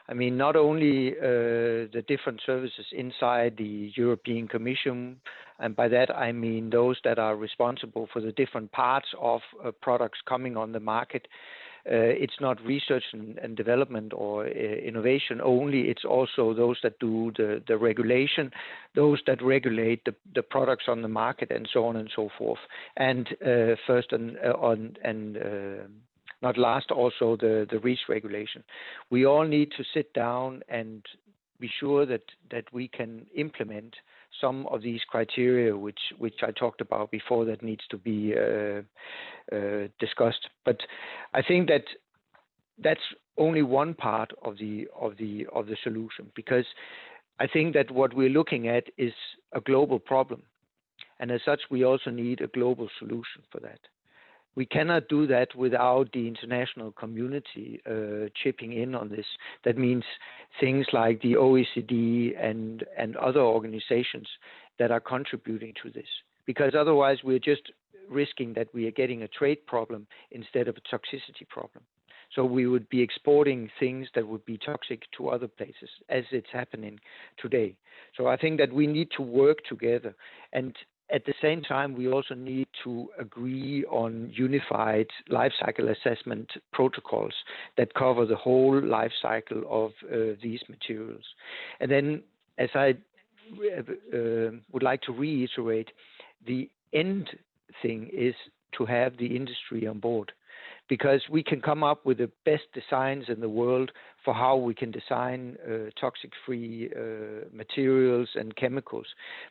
I mean, not only the different services inside the European Commission, and by that I mean those that are responsible for the different parts of products coming on the market. It's not research and development or innovation only, it's also those that do the regulation, those that regulate the products on the market, and so on and so forth. And first not last, also the REACH regulation. We all need to sit down and be sure that we can implement some of these criteria which I talked about before that needs to be discussed. But I think that that's only one part of the solution, because I think that what we're looking at is a global problem, and as such we also need a global solution for that. We cannot do that without the international community chipping in on this. That means things like the OECD and other organizations that are contributing to this. Because otherwise we're just risking that we are getting a trade problem instead of a toxicity problem. So we would be exporting things that would be toxic to other places, as it's happening today. So I think that we need to work together. And at the same time, we also need to agree on unified life cycle assessment protocols that cover the whole life cycle of these materials. And then, as I would like to reiterate, the end thing is to have the industry on board, because we can come up with the best designs in the world for how we can design toxic-free materials and chemicals.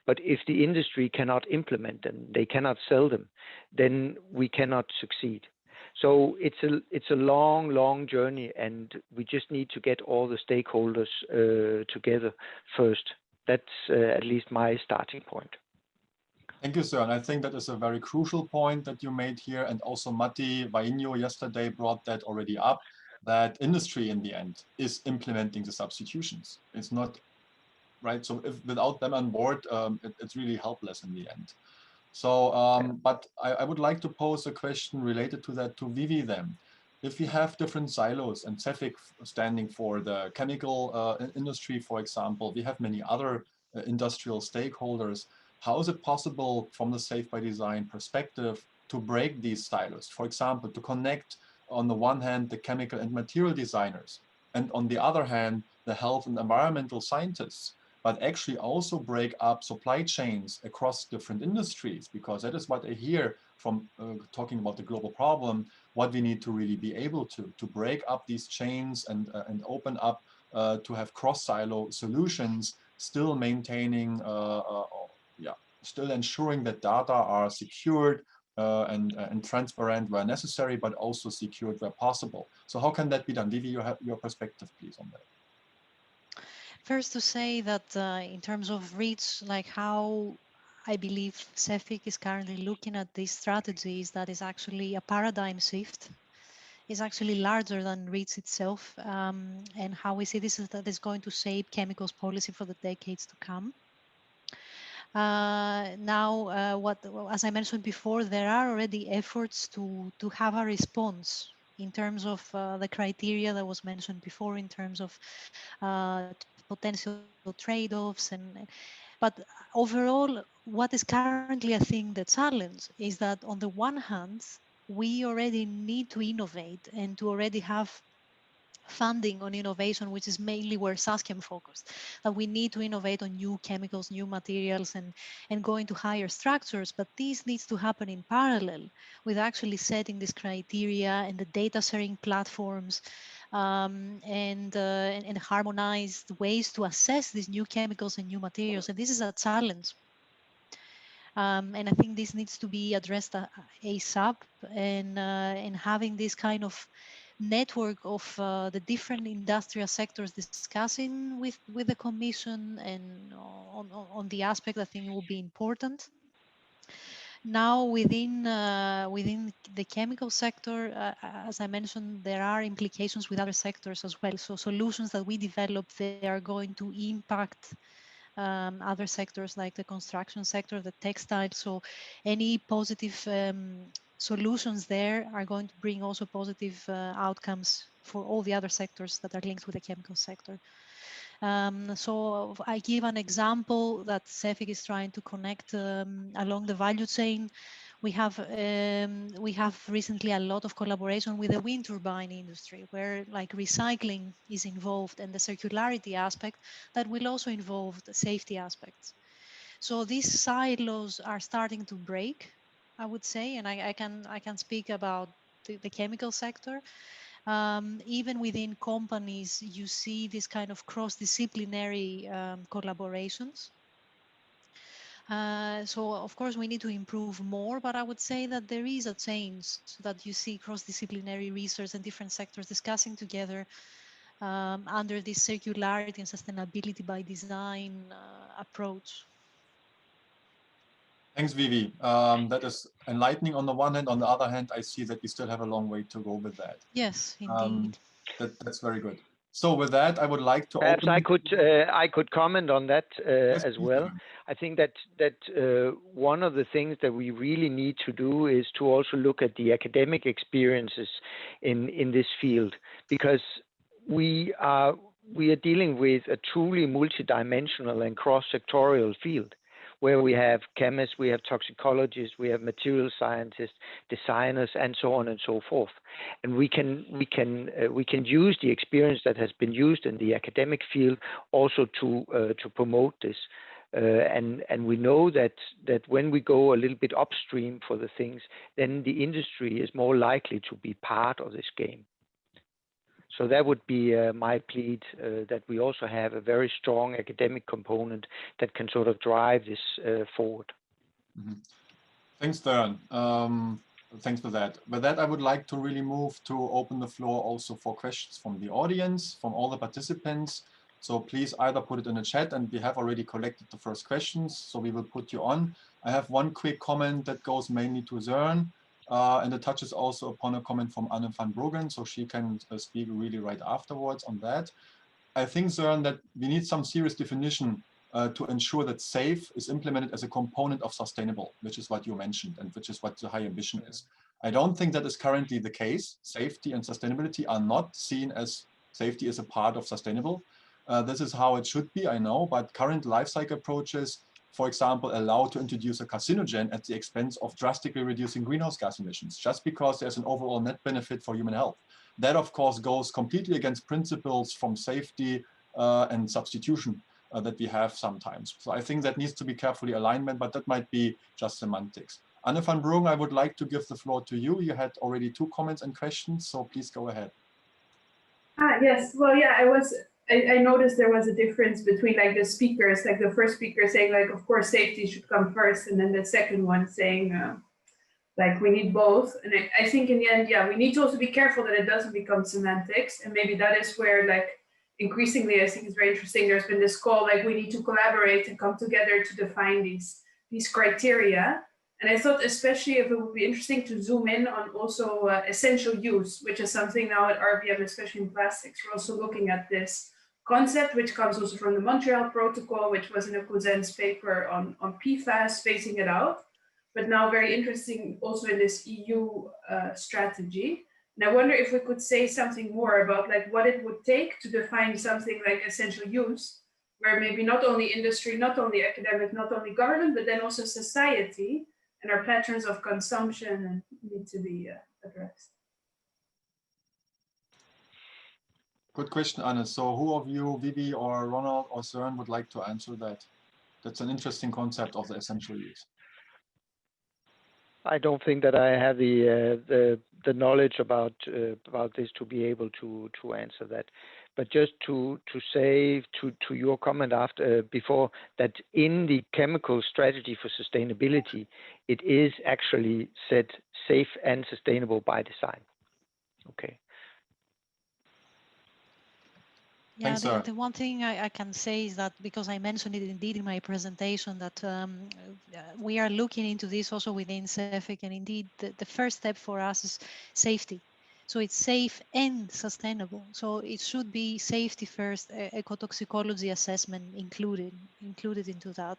But if the industry cannot implement them, they cannot sell them, then we cannot succeed. So it's a long journey, and we just need to get all the stakeholders together first. That's at least my starting point. Thank you, Søren. I think that is a very crucial point that you made here. And also Matti Vainio yesterday brought that already up, that industry in the end is implementing the substitutions. It's not, right? So if without them on board, it's really helpless in the end. So, but I would like to pose a question related to that to Vivi then. If we have different silos and CEFIC standing for the chemical industry, for example, we have many other industrial stakeholders. How is it possible from the Safe by Design perspective to break these silos? For example, to connect on the one hand, the chemical and material designers, and on the other hand, the health and environmental scientists, but actually also break up supply chains across different industries, because that is what I hear from talking about the global problem, what we need to really be able to break up these chains and open up to have cross-silo solutions, still maintaining, still ensuring that data are secured and transparent where necessary, but also secured where possible. So how can that be done? Vivi, you have your perspective, please, on that. First, to say that in terms of reach, like how I believe CEFIC is currently looking at these strategies, that is actually a paradigm shift. Is actually larger than REACH itself, and how we see this is that is going to shape chemicals policy for the decades to come. As I mentioned before, there are already efforts to have a response in terms of the criteria that was mentioned before, in terms of potential trade-offs, but overall, what is currently, I think, the challenge is that on the one hand, we already need to innovate and to already have funding on innovation, which is mainly where Saskem focused, that we need to innovate on new chemicals, new materials, and go into higher structures. But this needs to happen in parallel with actually setting this criteria and the data sharing platforms and harmonized ways to assess these new chemicals and new materials. And this is a challenge. And I think this needs to be addressed ASAP, and having this kind of network of the different industrial sectors discussing with the Commission and on the aspect, I think it will be important. Now, within the chemical sector, as I mentioned, there are implications with other sectors as well. So solutions that we develop, they are going to impact other sectors like the construction sector, the textile. So any positive solutions there are going to bring also positive outcomes for all the other sectors that are linked with the chemical sector. So I give an example that CEFIC is trying to connect along the value chain. We have recently a lot of collaboration with the wind turbine industry, where like recycling is involved, and the circularity aspect that will also involve the safety aspects. So these silos are starting to break, I would say, and I can speak about the chemical sector. Even within companies, you see this kind of cross-disciplinary collaborations. So of course we need to improve more, but I would say that there is a change that you see cross-disciplinary research and different sectors discussing together under this circularity and sustainability by design approach. Thanks, Vivi. That is enlightening on the one hand. On the other hand, I see that we still have a long way to go with that. Yes, indeed. That's very good. So with that, I would like to Perhaps open... I could comment on that Yes, as well. I think that one of the things that we really need to do is to also look at the academic experiences in this field, because we are dealing with a truly multidimensional and cross-sectorial field, where we have chemists, we have toxicologists, we have material scientists, designers, and so on and so forth. And we can use the experience that has been used in the academic field also to promote this. And we know that when we go a little bit upstream for the things, then the industry is more likely to be part of this game. So that would be my plea, that we also have a very strong academic component that can sort of drive this forward. Mm-hmm. Thanks, Darren. Thanks for that. With that, I would like to really move to open the floor also for questions from the audience, from all the participants. So please either put it in the chat, and we have already collected the first questions, so we will put you on. I have one quick comment that goes mainly to Søren, and it touches also upon a comment from Anne van Bruggen, so she can speak really right afterwards on that. I think, Søren, that we need some serious definition to ensure that SAFE is implemented as a component of sustainable, which is what you mentioned and which is what the high ambition is. I don't think that is currently the case. Safety and sustainability are not seen as safety as a part of sustainable. This is how it should be, I know, but current life cycle approaches, for example, allow to introduce a carcinogen at the expense of drastically reducing greenhouse gas emissions, just because there's an overall net benefit for human health. That, of course, goes completely against principles from safety and substitution that we have sometimes. So I think that needs to be carefully aligned, but that might be just semantics. Anne van Bruggen, I would like to give the floor to you. You had already 2 comments and questions, so please go ahead. Yes, well, yeah, I noticed there was a difference between like the speakers, like the first speaker saying like, of course, safety should come first, and then the second one saying like we need both. And I think in the end, yeah, we need to also be careful that it doesn't become semantics. And maybe that is where like increasingly, I think it's very interesting. There's been this call, like we need to collaborate and come together to define these criteria. And I thought especially if it would be interesting to zoom in on also essential use, which is something now at RBM, especially in plastics, we're also looking at this concept, which comes also from the Montreal Protocol, which was in a Cousin's paper on PFAS, phasing it out. But now very interesting also in this EU strategy. And I wonder if we could say something more about like what it would take to define something like essential use, where maybe not only industry, not only academic, not only government, but then also society and our patterns of consumption need to be addressed. Good question, Anne. So who of you, Vivi or Ronald or Søren, would like to answer that? That's an interesting concept of the essential use. I don't think that I have the knowledge about this to be able to answer that. But just to say to your comment before that in the chemical strategy for sustainability, it is actually said safe and sustainable by design. Okay. Yeah, Thanks, the one thing I can say is that, because I mentioned it indeed in my presentation, that we are looking into this also within CEFIC, and indeed the first step for us is safety. So it's safe and sustainable. So it should be safety first, ecotoxicology assessment included into that.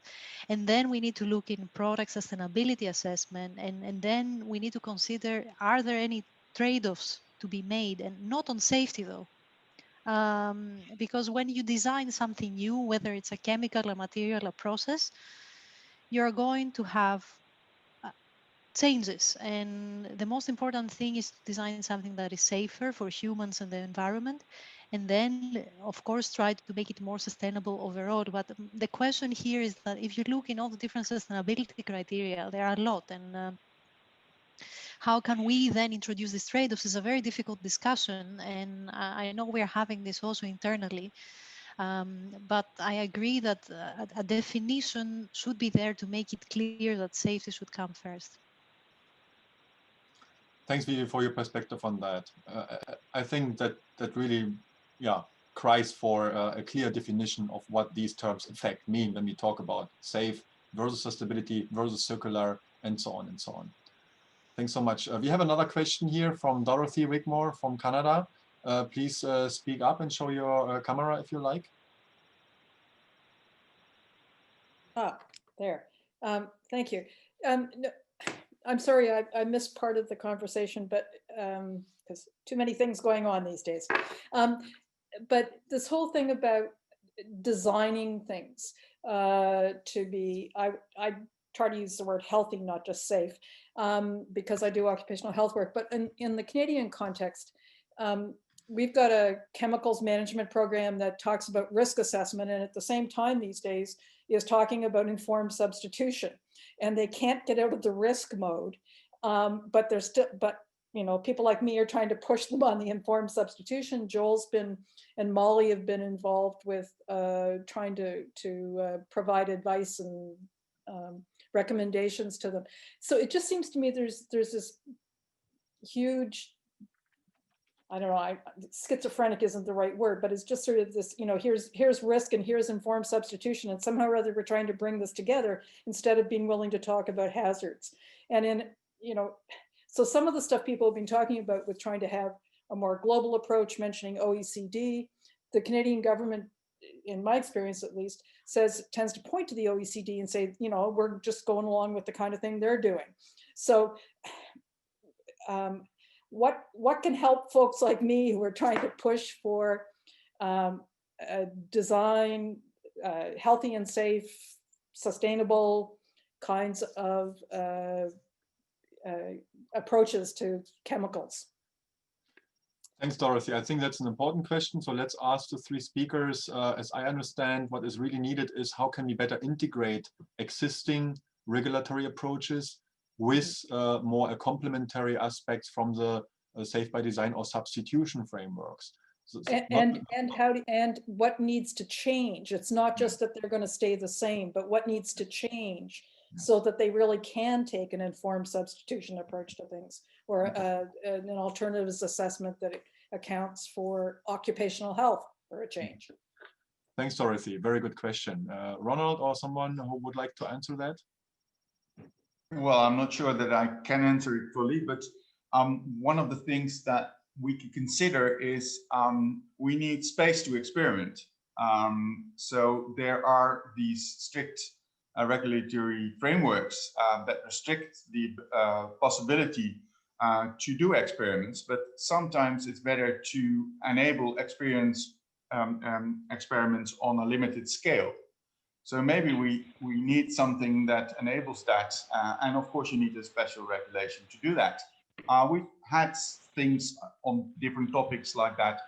And then we need to look in product sustainability assessment, and then we need to consider, are there any trade-offs to be made, and not on safety though. Because when you design something new, whether it's a chemical, a material, a process, you're going to have changes. And the most important thing is to design something that is safer for humans and the environment. And then, of course, try to make it more sustainable overall. But the question here is that if you look in all the different sustainability criteria, there are a lot. And how can we then introduce these trade-offs is a very difficult discussion, and I know we're having this also internally. But I agree that a definition should be there to make it clear that safety should come first. Thanks, Vivi, for your perspective on that. I think that really, cries for a clear definition of what these terms in fact mean when we talk about safe versus sustainability versus circular and so on and so on. Thanks so much. We have another question here from Dorothy Wigmore from Canada. Please speak up and show your camera if you like. There. Thank you. No, I'm sorry, I missed part of the conversation, but because too many things going on these days. But this whole thing about designing things to be, I try to use the word healthy, not just safe, because I do occupational health work. But in the Canadian context, we've got a chemicals management program that talks about risk assessment. And at the same time these days, is talking about informed substitution, and they can't get out of the risk mode. But they're still, people like me are trying to push them on the informed substitution. Joel's been, and Molly have been involved with trying to provide advice and recommendations to them. So it just seems to me there's this huge, I don't know, schizophrenic isn't the right word, but it's just sort of this, here's risk and here's informed substitution, and somehow or other we're trying to bring this together instead of being willing to talk about hazards. And so some of the stuff people have been talking about with trying to have a more global approach, mentioning OECD, the Canadian government, in my experience at least, tends to point to the OECD and say, we're just going along with the kind of thing they're doing. So what can help folks like me who are trying to push for design, healthy and safe, sustainable kinds of approaches to chemicals? Thanks, Dorothy. I think that's an important question. So let's ask the three speakers. As I understand, what is really needed is how can we better integrate existing regulatory approaches with more complementary aspects from the safe by design or substitution frameworks. So and what needs to change? It's not just that they're going to stay the same, but what needs to change so that they really can take an informed substitution approach to things, or an alternatives assessment that accounts for occupational health for a change. Thanks, Dorothy. Very good question. Ronald, or someone who would like to answer that? Well, I'm not sure that I can answer it fully, but one of the things that we can consider is we need space to experiment. So there are these strict regulatory frameworks that restrict the possibility to do experiments, but sometimes it's better to enable experiments on a limited scale. So maybe we need something that enables that, and of course you need a special regulation to do that. We've had things on different topics like that.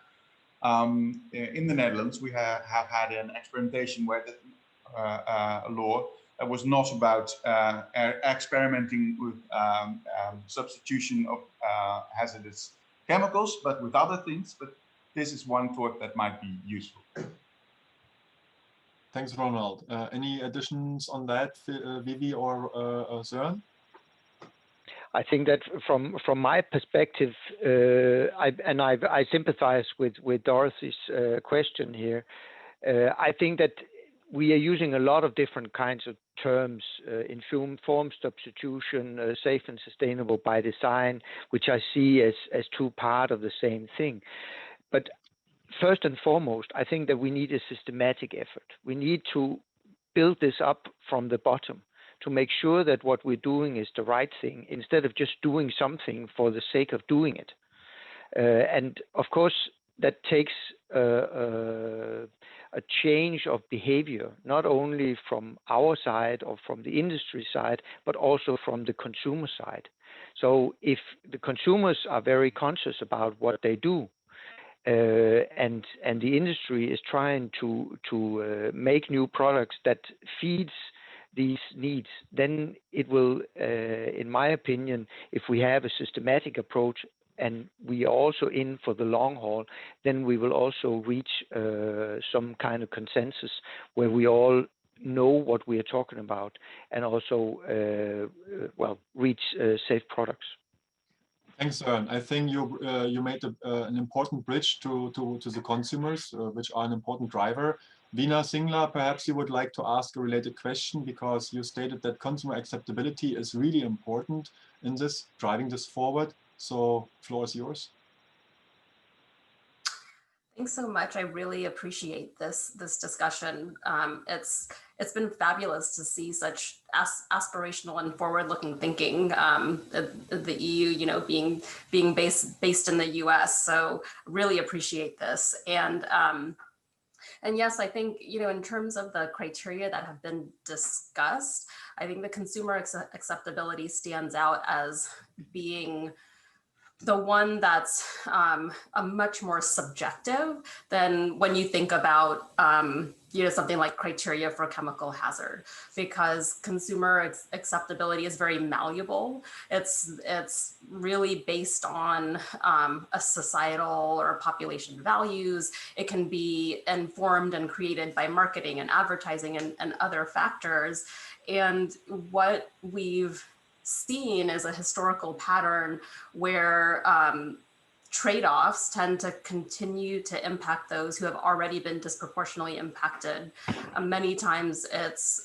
In the Netherlands, we have had an experimentation where a law that was not about experimenting with substitution of hazardous chemicals, but with other things. But this is one thought that might be useful. Thanks, Ronald. Any additions on that, Vivi or Søren? I think that from my perspective, I sympathize with Dorothy's question here. I think that we are using a lot of different kinds of terms, informed substitution, safe and sustainable by design, which I see as two parts of the same thing. But first and foremost, I think that we need a systematic effort. We need to build this up from the bottom to make sure that what we're doing is the right thing, instead of just doing something for the sake of doing it. And of course, that takes a change of behavior, not only from our side or from the industry side, but also from the consumer side. So if the consumers are very conscious about what they do, and the industry is trying to make new products that feeds these needs, then it will, in my opinion, if we have a systematic approach and we are also in for the long haul, then we will also reach some kind of consensus where we all know what we are talking about, and also, reach safe products. Thanks, Søren. I think you made an important bridge to the consumers, which are an important driver. Veena Singla, perhaps you would like to ask a related question, because you stated that consumer acceptability is really important in this, driving this forward. So, floor is yours. Thanks so much. I really appreciate this discussion. It's been fabulous to see such aspirational and forward-looking thinking. The EU, being based in the US. So really appreciate this. And yes, I think, in terms of the criteria that have been discussed, I think the consumer acceptability stands out as being the one that's a much more subjective than when you think about, viewed as something like criteria for chemical hazard, because consumer acceptability is very malleable. It's really based on a societal or population values. It can be informed and created by marketing and advertising and other factors. And what we've seen is a historical pattern where trade-offs tend to continue to impact those who have already been disproportionately impacted. Many times it's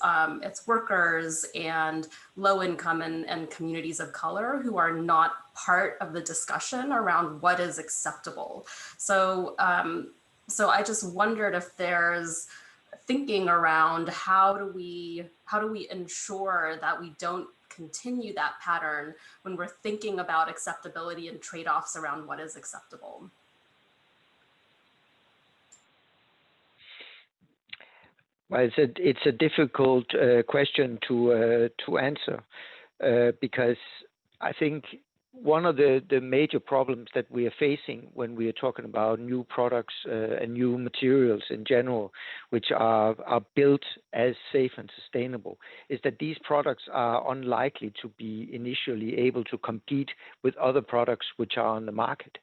workers and low-income and communities of color who are not part of the discussion around what is acceptable. So, so I just wondered if there's thinking around how do we ensure that we don't continue that pattern when we're thinking about acceptability and trade-offs around what is acceptable. Well, it's a difficult question to answer because I think one of the major problems that we are facing when we are talking about new products and new materials in general, which are built as safe and sustainable, is that these products are unlikely to be initially able to compete with other products which are on the market.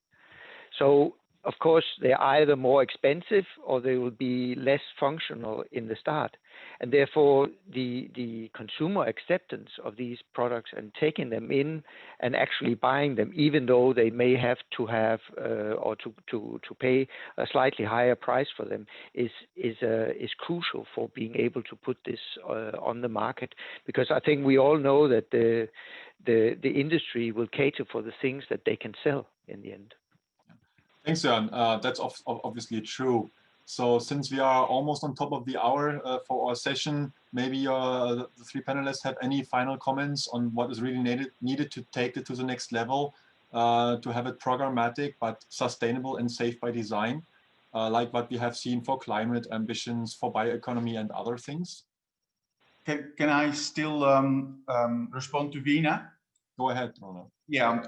So, of course, they're either more expensive or they will be less functional in the start. And therefore, the consumer acceptance of these products and taking them in and actually buying them, even though they may have to have or to pay a slightly higher price for them, is crucial for being able to put this on the market. Because I think we all know that the industry will cater for the things that they can sell in the end. Thanks, Jan. That's obviously true. So since we are almost on top of the hour for our session, maybe the three panelists have any final comments on what is really needed to take it to the next level, to have it programmatic but sustainable and safe by design, like what we have seen for climate ambitions, for bioeconomy and other things. Can I still respond to Vina? Go ahead, Ronald. Yeah,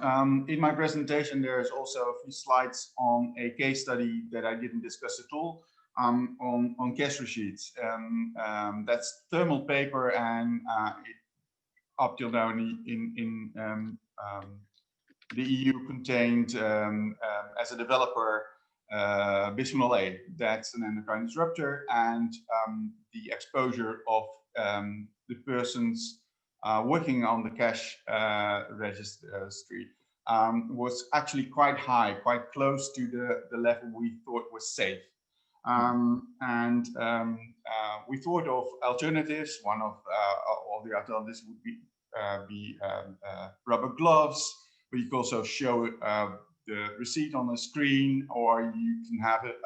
in my presentation, there is also a few slides on a case study that I didn't discuss at all on cash receipts. That's thermal paper, and up till now in the EU contained, as a developer, bisphenol A. That's an endocrine disruptor, and the exposure of the persons working on the cash registry was actually quite high, quite close to the level we thought was safe. We thought of alternatives. One of all the alternatives would be rubber gloves, but you can also show the receipt on the screen, or you can have it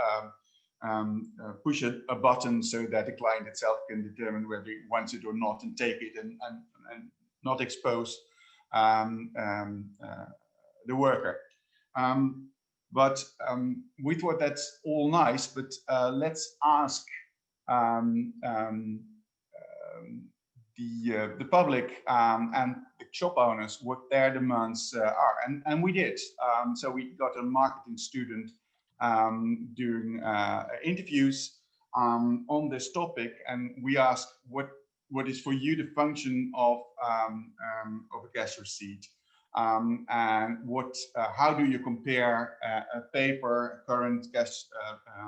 push a button so that the client itself can determine whether he wants it or not and take it and not expose the worker. But we thought that's all nice, but let's ask the public and the shop owners what their demands are, and we did. So we got a marketing student doing interviews on this topic, and we asked what is for you the function of a cash receipt, and how do you compare a paper current cash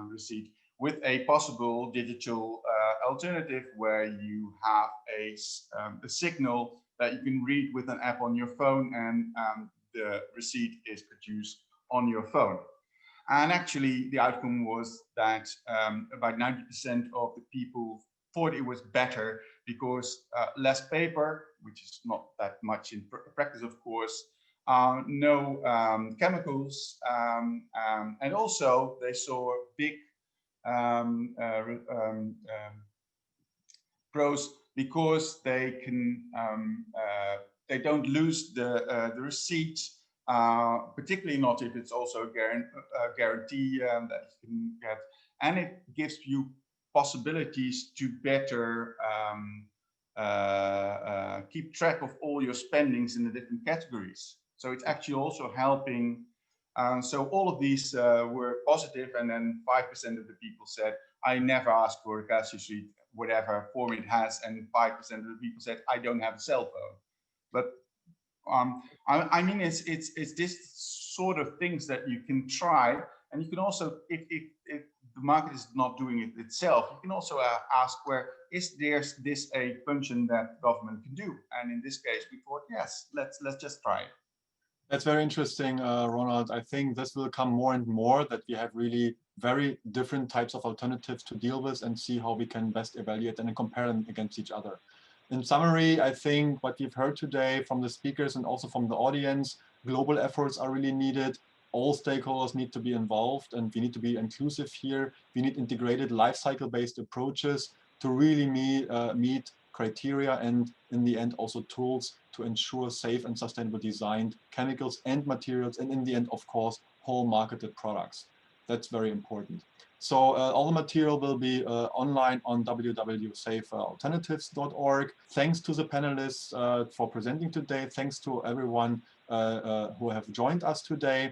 receipt with a possible digital alternative where you have a signal that you can read with an app on your phone, and the receipt is produced on your phone. And actually, the outcome was that about 90% of the people thought it was better because less paper, which is not that much in practice, of course, no chemicals, and also they saw big pros because they can they don't lose the receipt. Particularly not if it's also a guarantee that you can get, and it gives you possibilities to better keep track of all your spendings in the different categories. So it's actually also helping So all of these were positive, and then 5% of the people said, I never asked for a cashew sheet, whatever form it has, and 5% of the people said, I don't have a cell phone. But I mean, it's this sort of things that you can try, and you can also, if the market is not doing it itself, you can also ask, where is this a function that government can do? And in this case, we thought, yes, let's just try it. That's very interesting, Ronald. I think this will come more and more, that we have really very different types of alternatives to deal with and see how we can best evaluate and compare them against each other. In summary, I think what we've heard today from the speakers and also from the audience, global efforts are really needed. All stakeholders need to be involved, and we need to be inclusive here. We need integrated life cycle-based approaches to really meet criteria, and in the end also tools to ensure safe and sustainable designed chemicals and materials, and in the end, of course, whole marketed products. That's very important. So all the material will be online on www.safealternatives.org. Thanks to the panelists for presenting today. Thanks to everyone who have joined us today.